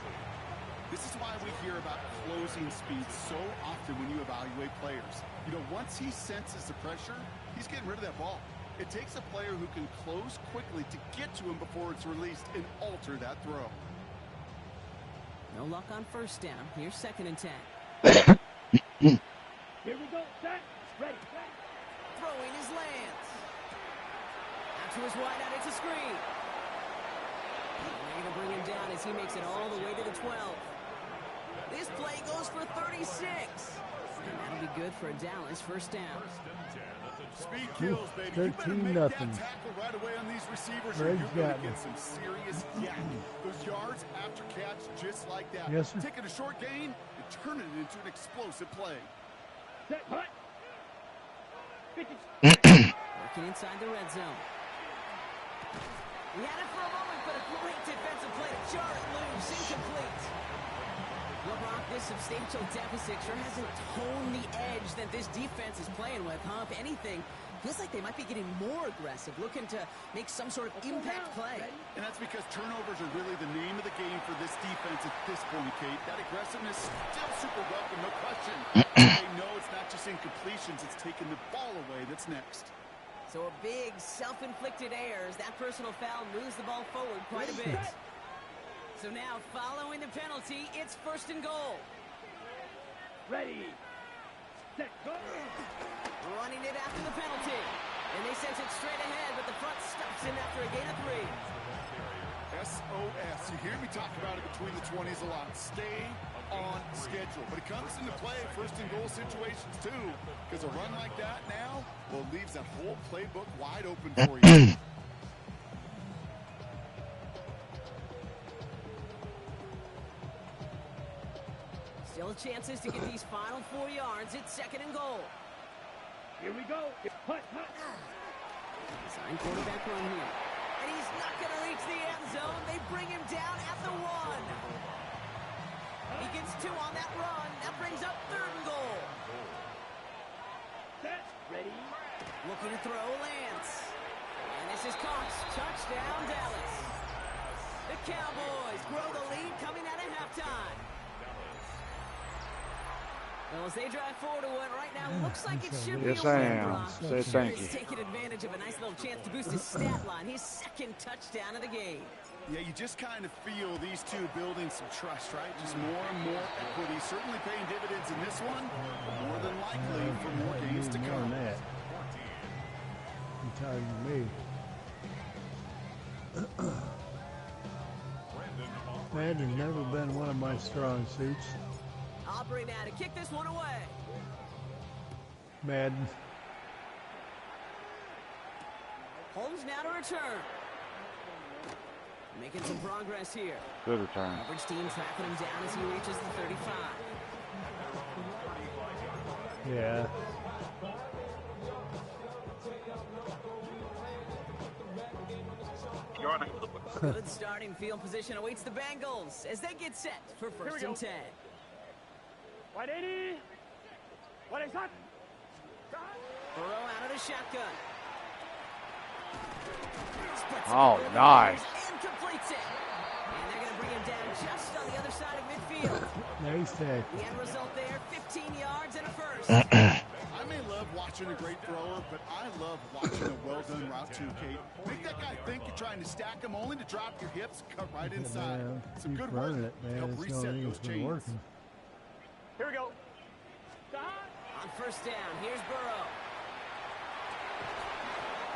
This is why we hear about closing speed so often when you evaluate players. You know, once he senses the pressure, he's getting rid of that ball. It takes a player who can close quickly to get to him before it's released and alter that throw. No luck on first down. Here's 2nd and 10. Here we go. Set. Ready. Throwing his lands. Out to his wideout. It's a screen. And they're going to bring him down as he makes it all the way to the 12. This play goes for 36. And that'll be good for a Dallas first down. Speed kills, baby. 13-0. That tackle right away on these receivers, or you're going to get some serious yak. Those yards after catch, just like that. Yes, sir. Taking a short gain and turning it into an explosive play. Set. Hut. Working inside the red zone. We had it for a moment, but a great defensive play to jar it loose. Incomplete. Well, Brock, this substantial deficit sure hasn't honed the edge that this defense is playing with, huh? If anything, feels like they might be getting more aggressive, looking to make some sort of impact play. And that's because turnovers are really the name of the game for this defense at this point, Kate. That aggressiveness still super welcome, no question. They know it's not just incompletions, it's taking the ball away that's next. So a big self-inflicted error as that personal foul moves the ball forward quite a bit. So now, following the penalty, it's 1st and goal. Ready. Set. Go. Running it after the penalty. And they sent it straight ahead, but the front stops him after a gain of 3. SOS. You hear me talk about it between the 20s a lot. Stay on schedule. But it comes into play 1st and goal situations too. Because a run like that now, well, leaves that whole playbook wide open for you. Still chances to get these final 4 yards. It's 2nd and goal. Here we go. Hut. Design quarterback run here. And he's not going to reach the end zone. They bring him down at the 1. He gets 2 on that run. That brings up 3rd and goal. Set. Ready. Looking to throw Lance. And this is caught. Touchdown, Dallas. The Cowboys grow the lead coming out of halftime. Well, as they drive forward to what right now looks like it should be a Yes, I win, am. Brock. Say thank you. He's taking advantage of a nice little chance to boost his stat line. His 2nd touchdown of the game. Yeah, you just kind of feel these two building some trust, right? Just more and more equity. Certainly paying dividends in this one, but more than likely for more games to come. That. You're talking to me. Madden's never been one of my strong suits. Aubrey now to kick this one away. Madden. Holmes now to return. Making some progress here. Good return. Coverage team tracking him down as he reaches the 35. Yeah. Good starting field position awaits the Bengals as they get set for 1st and 10. 180. What is that? Burrow out of the shotgun. Oh, nice. And completes it. And they're going to bring him down just on the other side of midfield. Nice tackle. The end result there, 15 yards and a first. I may love watching a great thrower, but I love watching a well-done route too, Kate. Make that guy think you're trying to stack him only to drop your hips, cut right inside. Man, Some keep good work running it, man. help It's the reset only thing those that's been chains. working. Here we go. On 1st down, here's Burrow.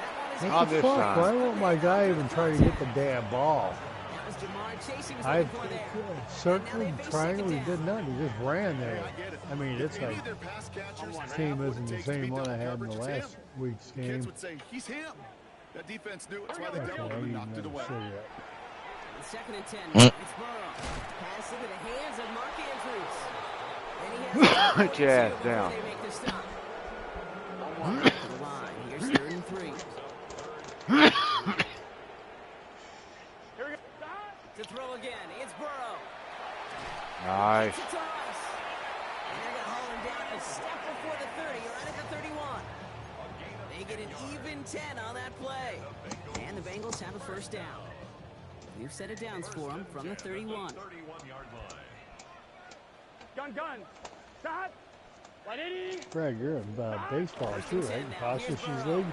That one is Not this Fuck, time. why won't my guy even try to get the damn ball? That was Jamar Chase he was I looking for there. circled, triangle, he did nothing. He just ran there. I mean, it's If any like of their pass catchers the have team what isn't it the takes to same beat one I double had in the coverage, it's last him. week's Kids game. would say, he's him. That defense knew it. That's why they Okay, doubled I him and need knocked it another away. cigarette. On 2nd and 10. Mm. It's Burrow. Pass into the hands of Mark Andrews. And he has Put your ass before down. they make the stop. To the line. Here's 3rd and 3. To throw again. It's Burrow. Nice. To toss. And they're going to haul him down a step before the 30, right at the 31. They get an even 10 on that play. And the Bengals have a first down. New set of downs for them from the 31. 31-yard line. Gun. Stop. 180. Greg, you're in baseball too, right? In Cautious' league?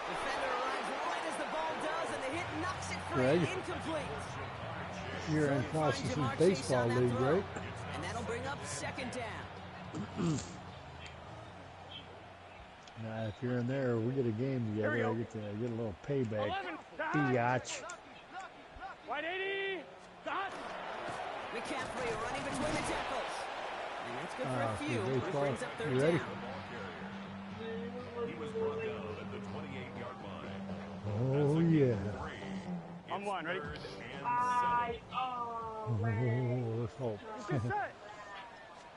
Defender arrives right as the ball does, and the hit knocks it free. Greg? Incomplete. You're in Cautious' baseball league, right? And that'll bring up 2nd down. Nah, if you're in there, we get a game together. I get a little payback. 11. Stop. Biatch. 180. Stop. McCaffrey running between the tackles. And that's good for a few. okay, It baseball. brings up 3rd You ready? down. He was brought down at the 28-yard line. Oh, yeah. On 1. Ready? Third and Oh, let's hope. Get set.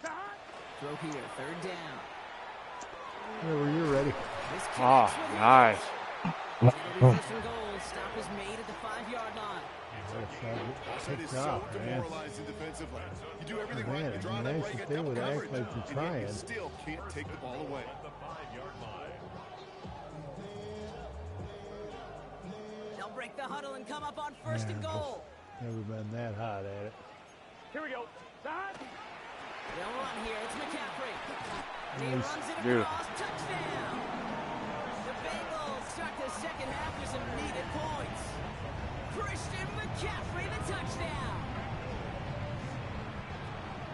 Stop. Throw here, 3rd down. Whenever you're ready. This Oh, connects with nice. it. It'll be 1st and goal. Stop is made at the 5-yard line. That is Good so job, man. demoralizing defensively. You do everything Man, right. You it'd draw be that nice right, you if get they double would act coverage, like they're and yet trying. you still can't take the ball away. the 5-yard line. They'll break the huddle and come up on 1st and goal. Never been that hot at it. Here we go. Stop. They'll run here. It's McCaffrey. And he Nice. runs it Beautiful. across. Touchdown. The Bengals start the 2nd half with some needed points. Christian McCaffrey, the touchdown.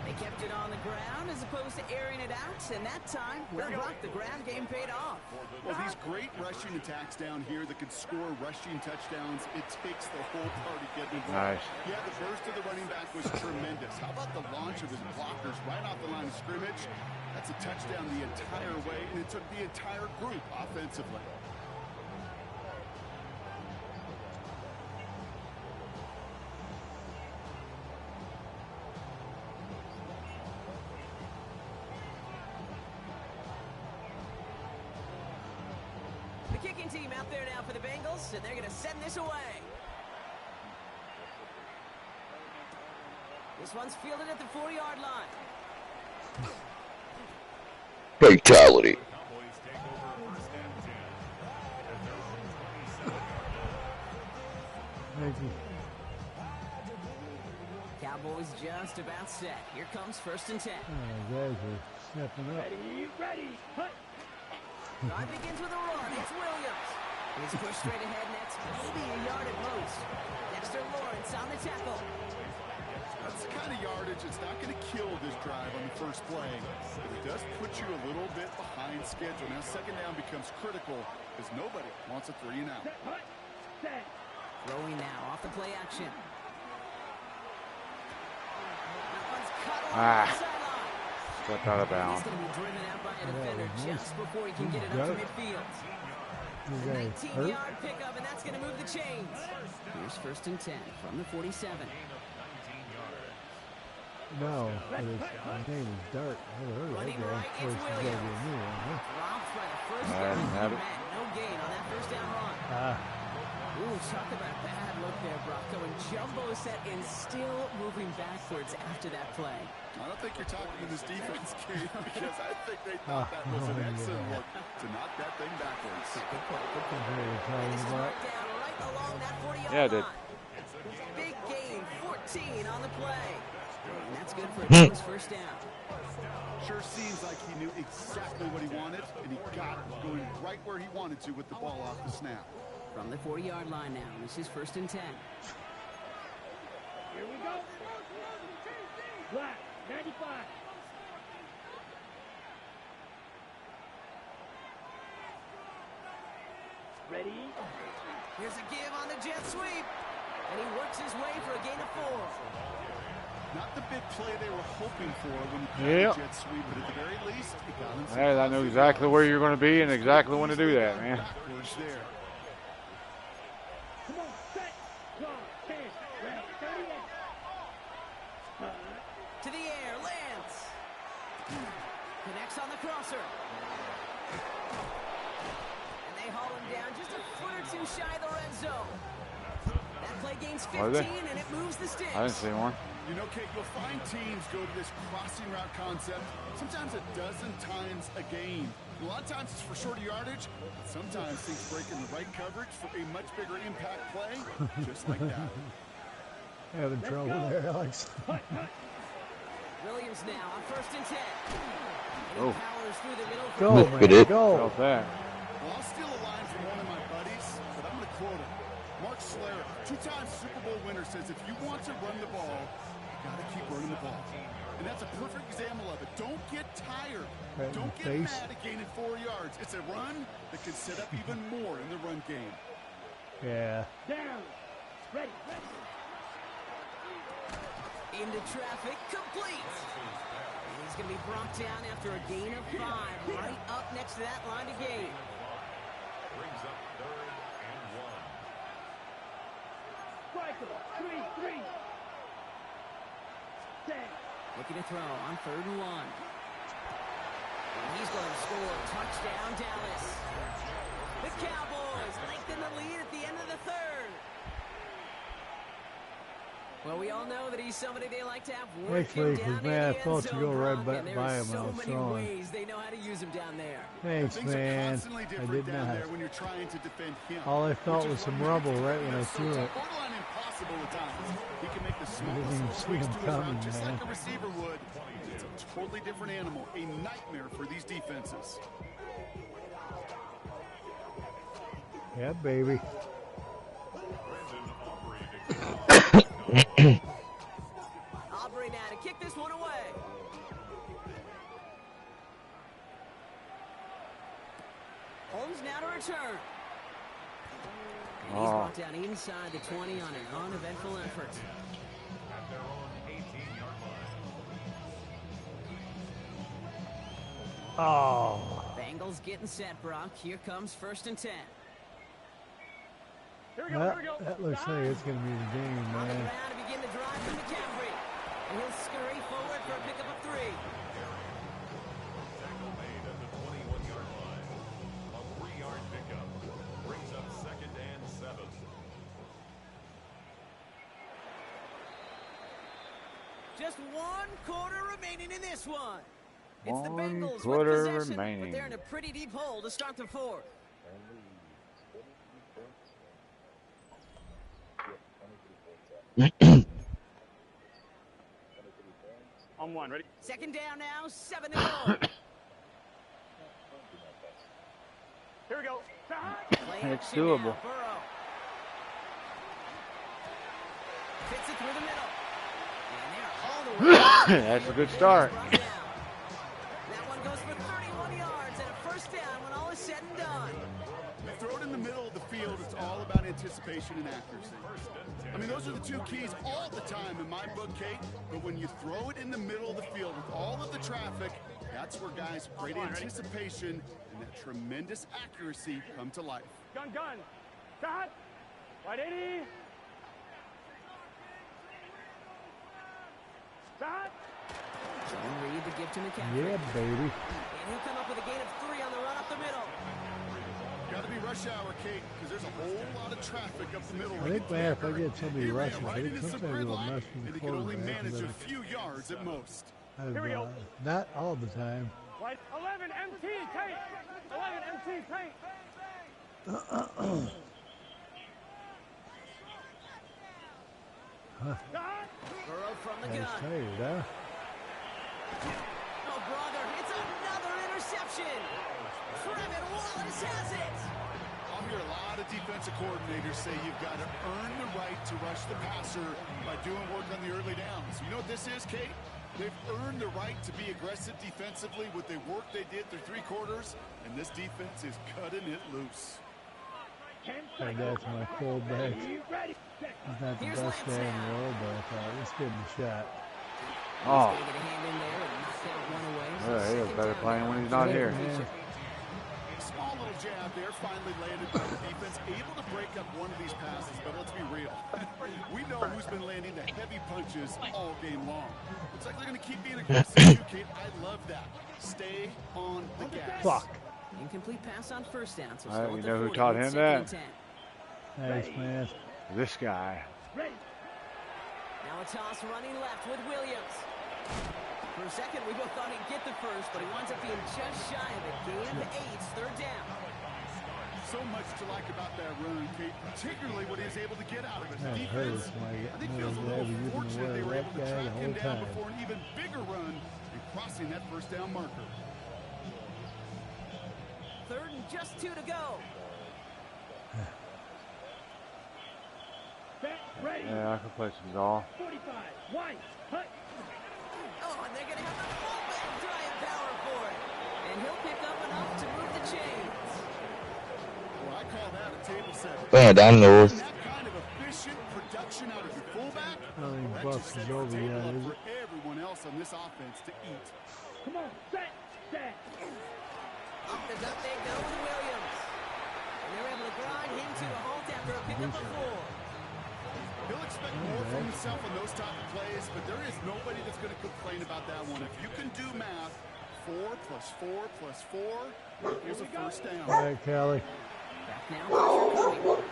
They kept it on the ground as opposed to airing it out, and that time, well, Brock, the ground game paid off. Well, these great rushing attacks down here that can score rushing touchdowns, it takes the whole party getting involved. Nice. Yeah, the burst of the running back was tremendous. How about the launch of his blockers right off the line of scrimmage? That's a touchdown the entire way, and it took the entire group offensively. The kicking team out there now for the Bengals, and they're going to send this away. This one's fielded at the 40-yard line. Fatality. Cowboys take over 1st and 10. At their own 27-yard line. Thank you. Cowboys just about set. Here comes 1st and 10. Oh, guys are stepping up. Ready. Hut. Drive begins with a run. It's Williams. He's pushed straight ahead, and that's maybe a yard at most. Dexter Lawrence on the tackle. That's the kind of yardage that's not going to kill this drive on the first play, but it does put you a little bit behind schedule. Now 2nd down becomes critical because nobody wants a 3 and out. Set. Hut. Set. Throwing now off the play action. That one's cut off Ah. the sideline. Stepped out of He's bounds. going to be driven out by a defender just before he can get it Got up to it. midfield. You guys hurt? 19-yard pickup, and that's going to move the chains. Here's 1st and 10 from the 47. No, but his name is Dart. I never heard of that Running guy. right, Of course, it's he's got to be a Williams. new one, huh? Drops by the first Madden, down. Madden. No gain on that 1st down run. Ah, Ooh, talk about a bad look there, Brock. Going jumbo set and still moving backwards after that play. I don't think you're talking to this defense, Kate, because I think they thought that was an excellent look to knock that thing backwards. Good play, good that's play. what we're And talking this is about. marked down right along that 40-yard Yeah, it did. line. Big gain, 14 on the play. And that's good for a Bengals 1st down. Sure seems like he knew exactly what he wanted, and he got it going right where he wanted to with the ball off the snap. From the 40-yard line now, this is 1st and 10. Here we go. Black. 95. Ready? Here's a give on the jet sweep. And he works his way for a gain of 4. Not the big play they were hoping for when he caught Yep. the jet sweep, but at the very least, he got him some Hey, I know exactly where you're going to be and exactly when to do that, man. backwards there. Come on, set, clock, 10, ready, 38. To the air, Lance. Connects on the crosser. And they haul him down just a foot or two shy of the red zone. That play gains 15 and it moves the sticks. I didn't see one. You know, Kate, you'll find teams go to this crossing route concept sometimes a dozen times a game. A lot of times it's for shorter yardage, but sometimes things break in the right coverage for a much bigger impact play, just like that. Having trouble there, Alex. Williams now on 1st and 10. And Oh. he powers through the middle. Go, Look man, at it. go. Felt that. Well, I'll steal a line from one of my buddies, but I'm going to quote him. Mark Schlereth, 2-time Super Bowl winner, says if you want to run the ball, you got to keep running the ball. And that's a perfect example of it. Don't get tired. Right in Don't the get face. mad at gaining 4 yards. It's a run that can set up even more in the run game. Yeah. Down. Ready, ready. Into traffic, complete. And he's going to be brought down after a gain of 5, right up next to that line of gain. Brings up 3rd and 1. Strike him. 3, 3. 10. Looking to throw on 3rd and 1. And he's going to score. Touchdown, Dallas. The Cowboys lengthen the lead at the end of the 3rd. Well, we all know that he's somebody they like to have working Actually, down in man, I the end thought you zone, go right Brock, back and there by are him so when I was many throwing. ways they know how to use him down there. Thanks, Things are man. constantly I different did down not. there when you're trying to defend him. All I felt Which was is some why rumble it's right when I so threw it. borderline impossible at times. He can make the didn't smallest even of see tweaks him to his route, coming, just man. like a receiver would. It's a totally different animal, a nightmare for these defenses. Yeah, baby. Aubrey now to kick this one away. Holmes now to return. And he's brought down inside the 20 on an uneventful effort. At their own 18-yard line. Oh. Bengals getting set, Brock. Here comes 1st and 10. Here we go, That, here we go. that looks like it's going to be the game, On the man. ground to begin the drive from McCaffrey. And he'll scurry forward for a pickup of 3. Tackle made at the 21-yard line. A 3-yard pickup. Brings up 2nd and 7. Just 1 quarter remaining in this one. It's the 1 Bengals quarter with possession, remaining. but they're in a pretty deep hole to start the 4th. On 1, ready? 2nd down now, 7 to go. Here we go. Play It's action doable. now, Burrow. Fits it through the middle. And they're all the way. That's a good start. Brought down. That one goes for 31 yards and a 1st down when all is said and done. You throw it in the middle of the field, it's all about anticipation and accuracy. I mean, those are the 2 keys all the time in my book, Kate. But when you throw it in the middle of the field with all of the traffic, that's where guys' great anticipation and that tremendous accuracy come to life. Gun, gun. Shot. Right 80. Shot. John Reed the gift to McCaffrey. Yeah, baby. And he'll come up with a gain of 3 on the run up the middle. Got to be rush hour, Kate, because there's a whole lot of traffic up the middle. I think, man, if I get somebody He ran rushing, I right think into some sometimes it'll gridlock, mess with and the he can only quarterback. manage a few yards at most. Here we go. Not all the time. Right. 11 MT paint. 11 MT paint. Shot. Burrow from the I was gun. tired, huh? Oh, brother, it's another interception. Trevin Wallace has it. I'll hear a lot of defensive coordinators say you've got to earn the right to rush the passer by doing work on the early downs. You know what this is, Kate? They've earned the right to be aggressive defensively with the work they did through 3 quarters, and this defense is cutting it loose. And that's my fullback. He's not the best guy in the world, but I thought, let's give him a shot. Oh. He's gonna get a hand in there and knock that one away. Yeah, he was better playing when he's not here. Small little jab there, finally landed by the defense, able to break up one of these passes, but let's be real. We know who's been landing the heavy punches all game long. Looks like they're going to keep being aggressive too, Kate. I love that. Stay on the gas. Fuck. Incomplete pass on first down. So You know who taught him that? Thanks, man. This guy. Now a toss running left with Williams. For a second, we both thought he'd get the first, but he winds up being just shy of it. Gain of 8, third down. So much to like about that run, Kate, particularly what he's able to get out of it. That Defense, hurts. I think feels a little fortunate they were able to track him down before an even bigger run and crossing that first down marker. Third and just 2 to go. Yeah, I can play some golf. 45, wide, hut. Oh, and they're going to have the fullback drive power for it. And he'll pick up enough to move the chains. Well, I call that a table setter. Bring it down, Lewis. That kind of efficient production out of your fullback, I think that Bucks just is sets the over table yet, up is for it? everyone else on this offense to eat. Come on, set. Up the gut they go with Williams. And they're able to grind him to a halt after a pickup of 4. He'll expect more from himself on those type of plays, but there is nobody that's going to complain about that one. If you can do math, 4 plus 4 plus 4, here's a first down. All right, Callie. Back now, pressure coming.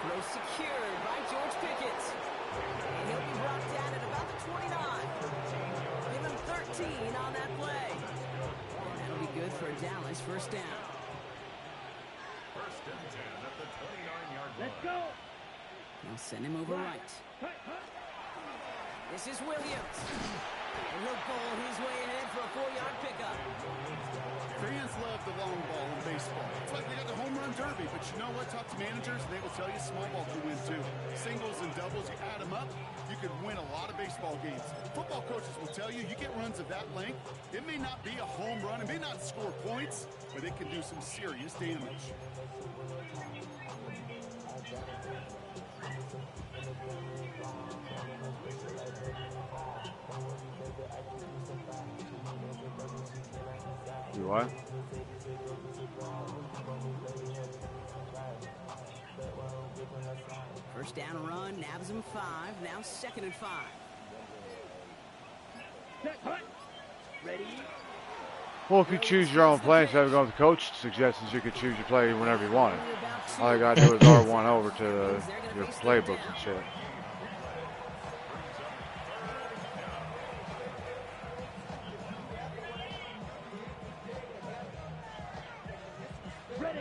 Throw secured by George Pickett. And he'll be brought down at about the 29. Give him 13 on that play. And that'll be good for Dallas, first down. First and 10 at the 29-yard line. Let's go. They'll send him over right. This is Williams. And he'll bowl his way ahead for a 4-yard pickup. Fans love the long ball in baseball. It's like they got the home run derby, but you know what? Talk to managers, and they will tell you small ball can win too. Singles and doubles, you add them up, you can win a lot of baseball games. Football coaches will tell you, you get runs of that length, it may not be a home run, it may not score points, but it can do some serious damage. You what? First down run, nabs him 5. Now 2nd and 5. Set, hut. Ready. Well, if you choose your own play instead of going with the coach suggestions, you could choose your play whenever you want it. All you got to do is R1 over to your playbooks and shit. Ready.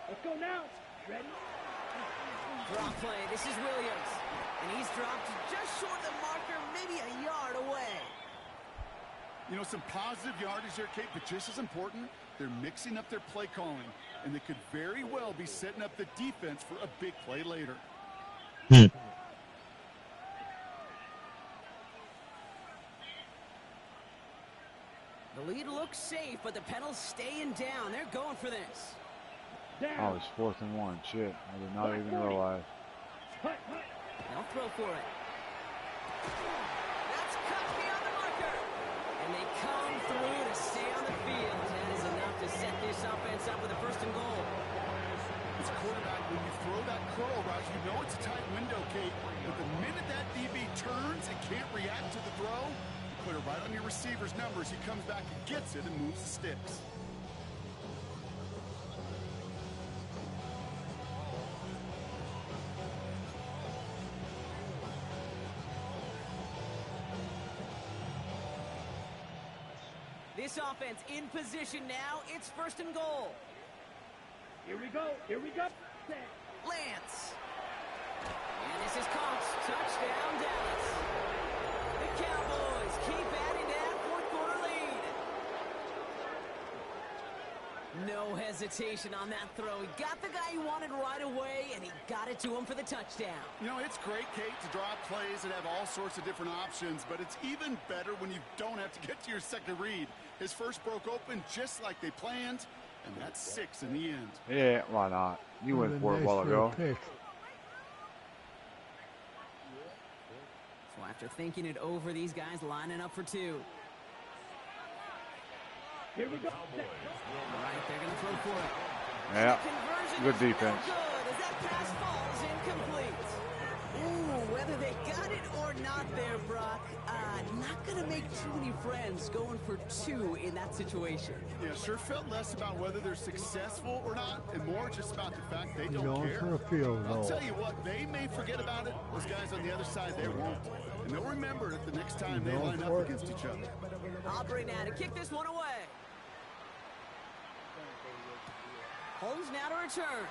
Let's go now. Ready. Drop play. This is Williams. And he's dropped just short of the marker, maybe a yard away. You know, some positive yardage there, Kate, but just as important, they're mixing up their play calling, and they could very well be setting up the defense for a big play later. The lead looks safe, but the pedal's staying down. They're going for this. Oh, it's 4th and 1. Shit, I did not even realize. Hut, hut. They'll throw for it. That's cut beyond the marker. And they come through to stay on the field. That is enough to set this offense up with a 1st and goal. As a quarterback, when you throw that curl route, you know it's a tight window, Kate. But the minute that DB turns and can't react to the throw, you put it right on your receiver's numbers. He comes back and gets it and moves the sticks. This offense in position now. It's 1st and goal. Here we go. Here we go. Set. Lance. And this is caught. Touchdown, Dallas. The Cowboys keep adding to that 4th quarter lead. No hesitation on that throw. He got the guy he wanted right away, and he got it to him for the touchdown. You know, it's great, Kate, to draw plays and have all sorts of different options, but it's even better when you don't have to get to your second read. His first broke open just like they planned, and that's 6 in the end. Yeah, why not? You went for it a while ago. So after thinking it over, these guys lining up for 2. Here we go. All right, they're going to throw for it. Yeah, Conversion good is defense. no good as that pass falls incomplete. Ooh, whether they got it or not there, Brock, not going to make too many friends going for 2 in that situation. Yeah, sure felt less about whether they're successful or not, and more just about the fact they don't Going care. for a field I'll goal. tell you what, they may forget about it. Those guys on the other side, they won't. And they'll remember it the next time they line up against each other. Aubrey now to kick this one away. Holmes now to return.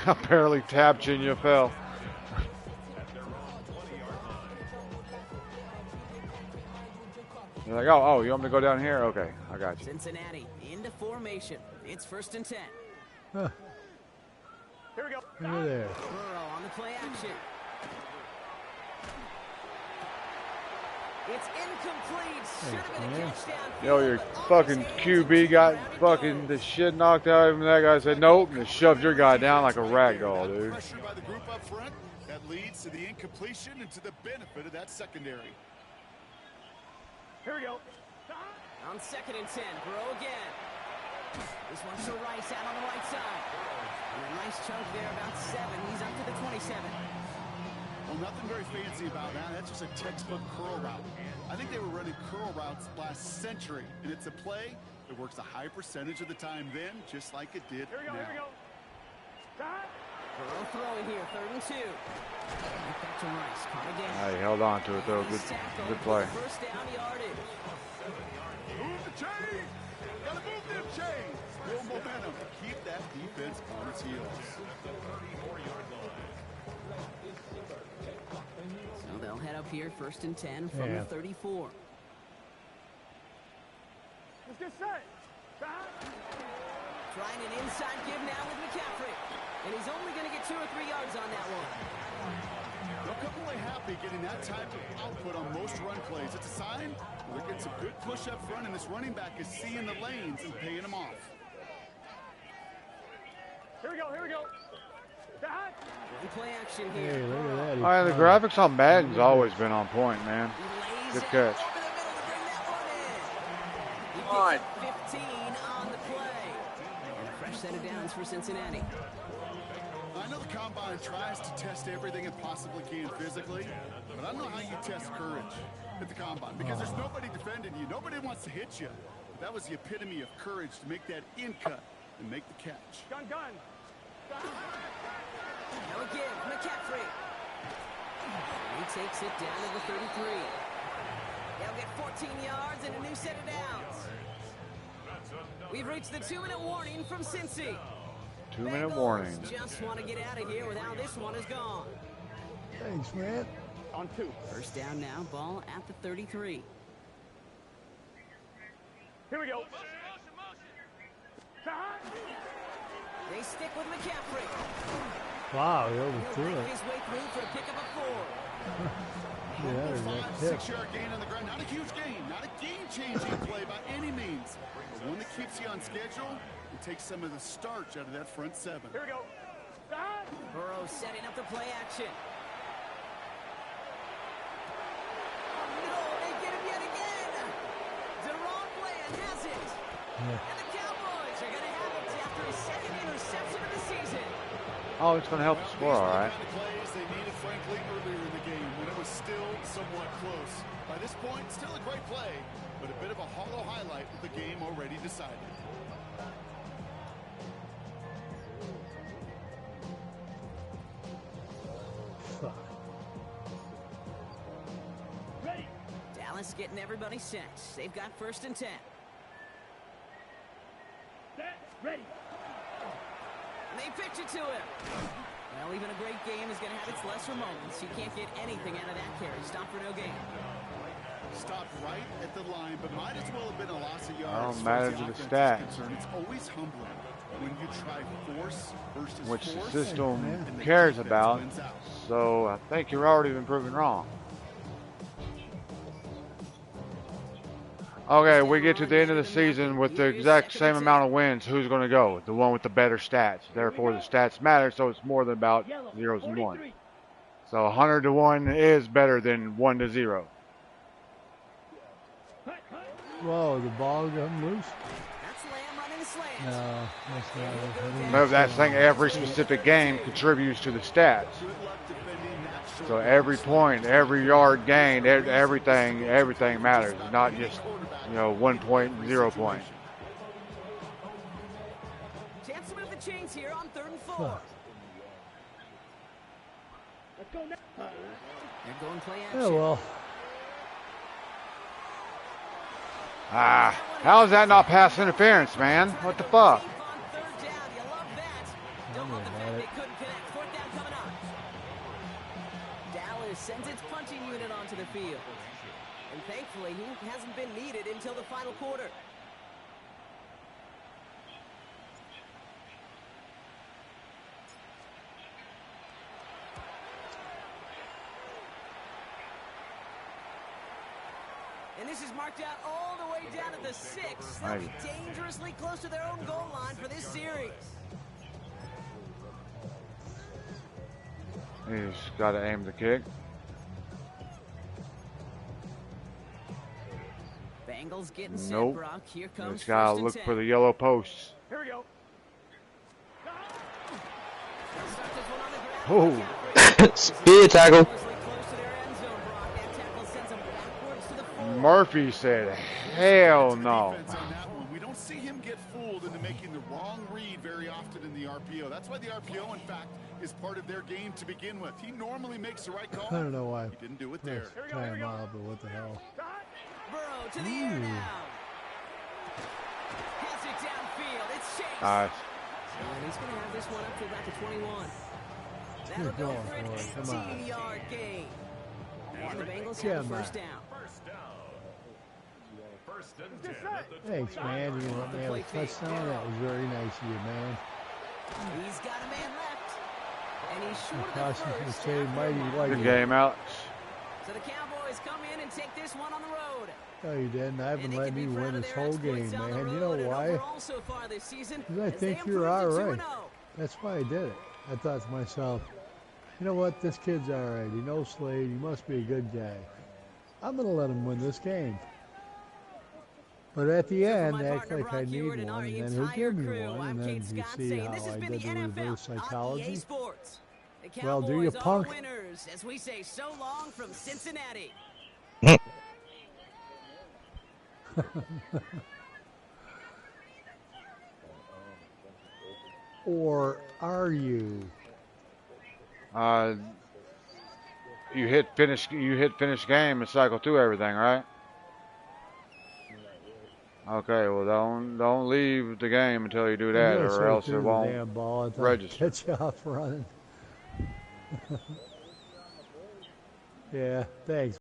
I barely tapped you and you fell. You're like, oh, you want me to go down here? Okay, I got you. Cincinnati into formation. It's 1st and 10. Huh. Here we go. Look at there. Burrow on the play action. It's incomplete. Should have been a touchdown. Yo, your fucking QB got fucking the shit knocked out of him. That guy said nope, and just shoved your guy down like a rag doll, dude. Pressure by the group up front. That leads to the incompletion and to the benefit of that secondary. Here we go. On 2nd and 10, Burrow again. This one's to Rice out on the right side. And a nice chunk there, about 7. He's up to the 27. Well, nothing very fancy about that. That's just a textbook curl route. I think they were running curl routes last century, and it's a play that works a high percentage of the time then, just like it did Here we go. now. Here we go. Stop. Burrow throwing here, 3rd and 2. Back to Rice, caught again. He held on to it though. Good play. First down yardage. Move the chain! Gotta move them chains! Build momentum. Keep that defense on its heels. So they'll head up here, 1st and 10 from the 34. Let's get set. Stop. Trying an inside give now with McCaffrey. And he's only going to get 2 or 3 yards on that one. They'll come away happy getting that type of output on most run plays. It's a sign they're getting some good push up front, and this running back is seeing the lanes and paying them off. Here we go. Here we go. Stop. Good play action Hey, here. look at that. He All right, the found graphics on Madden's always been on point, man. He lays Good it catch. over the middle to bring that one in. He Come on. picks up 15 on the play. And a fresh set of downs for Cincinnati. I know the combine tries to test everything it possibly can physically, but I don't know how you test courage at the combine because there's nobody defending you. Nobody wants to hit you. But that was the epitome of courage to make that in cut and make the catch. Gun. Stop. Now again, McCaffrey. He takes it down to the 33. They'll get 14 yards and a new set of downs. We've reached the 2-minute warning from Cincy. 2-minute Bengals warning. just want to get out of here with how this one is gone. Thanks, man. On 2. First down now, ball at the 33. Here we go. Stop. They stick with McCaffrey. Wow, he He'll overthrew break it. his way through for a pickup of 4. Yeah, there's that 5, tip. 6-yard gain on the ground. Not a huge gain, not a game-changing play by any means, but one that keeps you on schedule and takes some of the starch out of that front 7. Here we go. Stop. Burrow setting up the play action. No, they get him yet again. Deron Bland has it. And the Cowboys are going to have it after his 2nd interception of the season. Oh, it's going to help the score, all right. The plays they needed, frankly, earlier in the game when it was still somewhat close. By this point, still a great play, but a bit of a hollow highlight with the game already decided. Fuck. Ready. Dallas getting everybody set. They've got 1st and 10. Set. Ready. And they pitch it to him. Well, even a great game is going to have its lesser moments. You can't get anything out of that carry. Stop for no gain. Stopped right at the line, but might as well have been a loss of yards. I don't as far matter as to the offense is stats. concerned. It's always humbling when you try force versus Which the force, system and the cares defense about. wins out. So I think you're already been proven wrong. Okay, we get to the end of the season with the exact same amount of wins. Who's going to go? The one with the better stats. Therefore, the stats matter, so it's more than about zeros and one. So 100 to 1 is better than 1 to 0. Whoa, the ball got loose? That's Lamb running the slant. No, that's not it. Remember that thing, every specific game contributes to the stats. So every point, every yard gained, everything matters. Not just, 1 point, 0 point. Chance to move the chains here on 3rd and 4. Let's go now. They're going play action. Oh, well. How is that not pass interference, man? What the fuck? Deep on 3rd down. You love that. Don't love the fact they couldn't connect. 4th down coming up. Dallas sends its punching unit onto the field. And thankfully, he hasn't been needed until the final quarter. And this is marked out all the way down at the 6. They'll be dangerously close to their own goal line for this series. He's got to aim the kick. Bengals getting set, Nope. Brock. Here comes He's got to look for the yellow posts. Here we go. Oh, Spear tackle. Murphy said, hell no. Defense on that one. We don't see him get fooled into making the wrong read very often in the RPO. That's why the RPO, in fact, is part of their game to begin with. He normally makes the right call. I don't know why. He didn't do it there. Time out, but what the hell? Burrow to the air now. Has it downfield. It's Chase. Nice. And he's going to have this one up to about the 21. That'll Keep go going for an for it. Come on. 18-yard gain. And the Bengals Yeah, have the man. first down. First down. First and 10 at the Thanks, man. You let me have a touchdown. That was very nice of you, man. He's got a man left. And he's short of the Caution for first say after mighty one. white. Good game, Alex. So the Cowboys come in and take this one on the road. No, you didn't. I haven't And they let can be me proud win of this their whole game, exploits on the man. You road know and why? overall so far this season, 'Cause I as think they you're improved all to right. 2-0. That's why I did it. I thought to myself, you know what? This kid's all right. He knows Slade. He must be a good guy. I'm going to let him win this game. But at the end, act like I need one, and then he'll give me one, and then you see how I did the reverse psychology. Well, do you, punk? Winners, as we say so long from Cincinnati. Or are you? You hit finish game and cycle through everything, right? Okay, well don't leave the game until you do that, or else it won't damn ball. I thought register. Catch you off running. Yeah, thanks.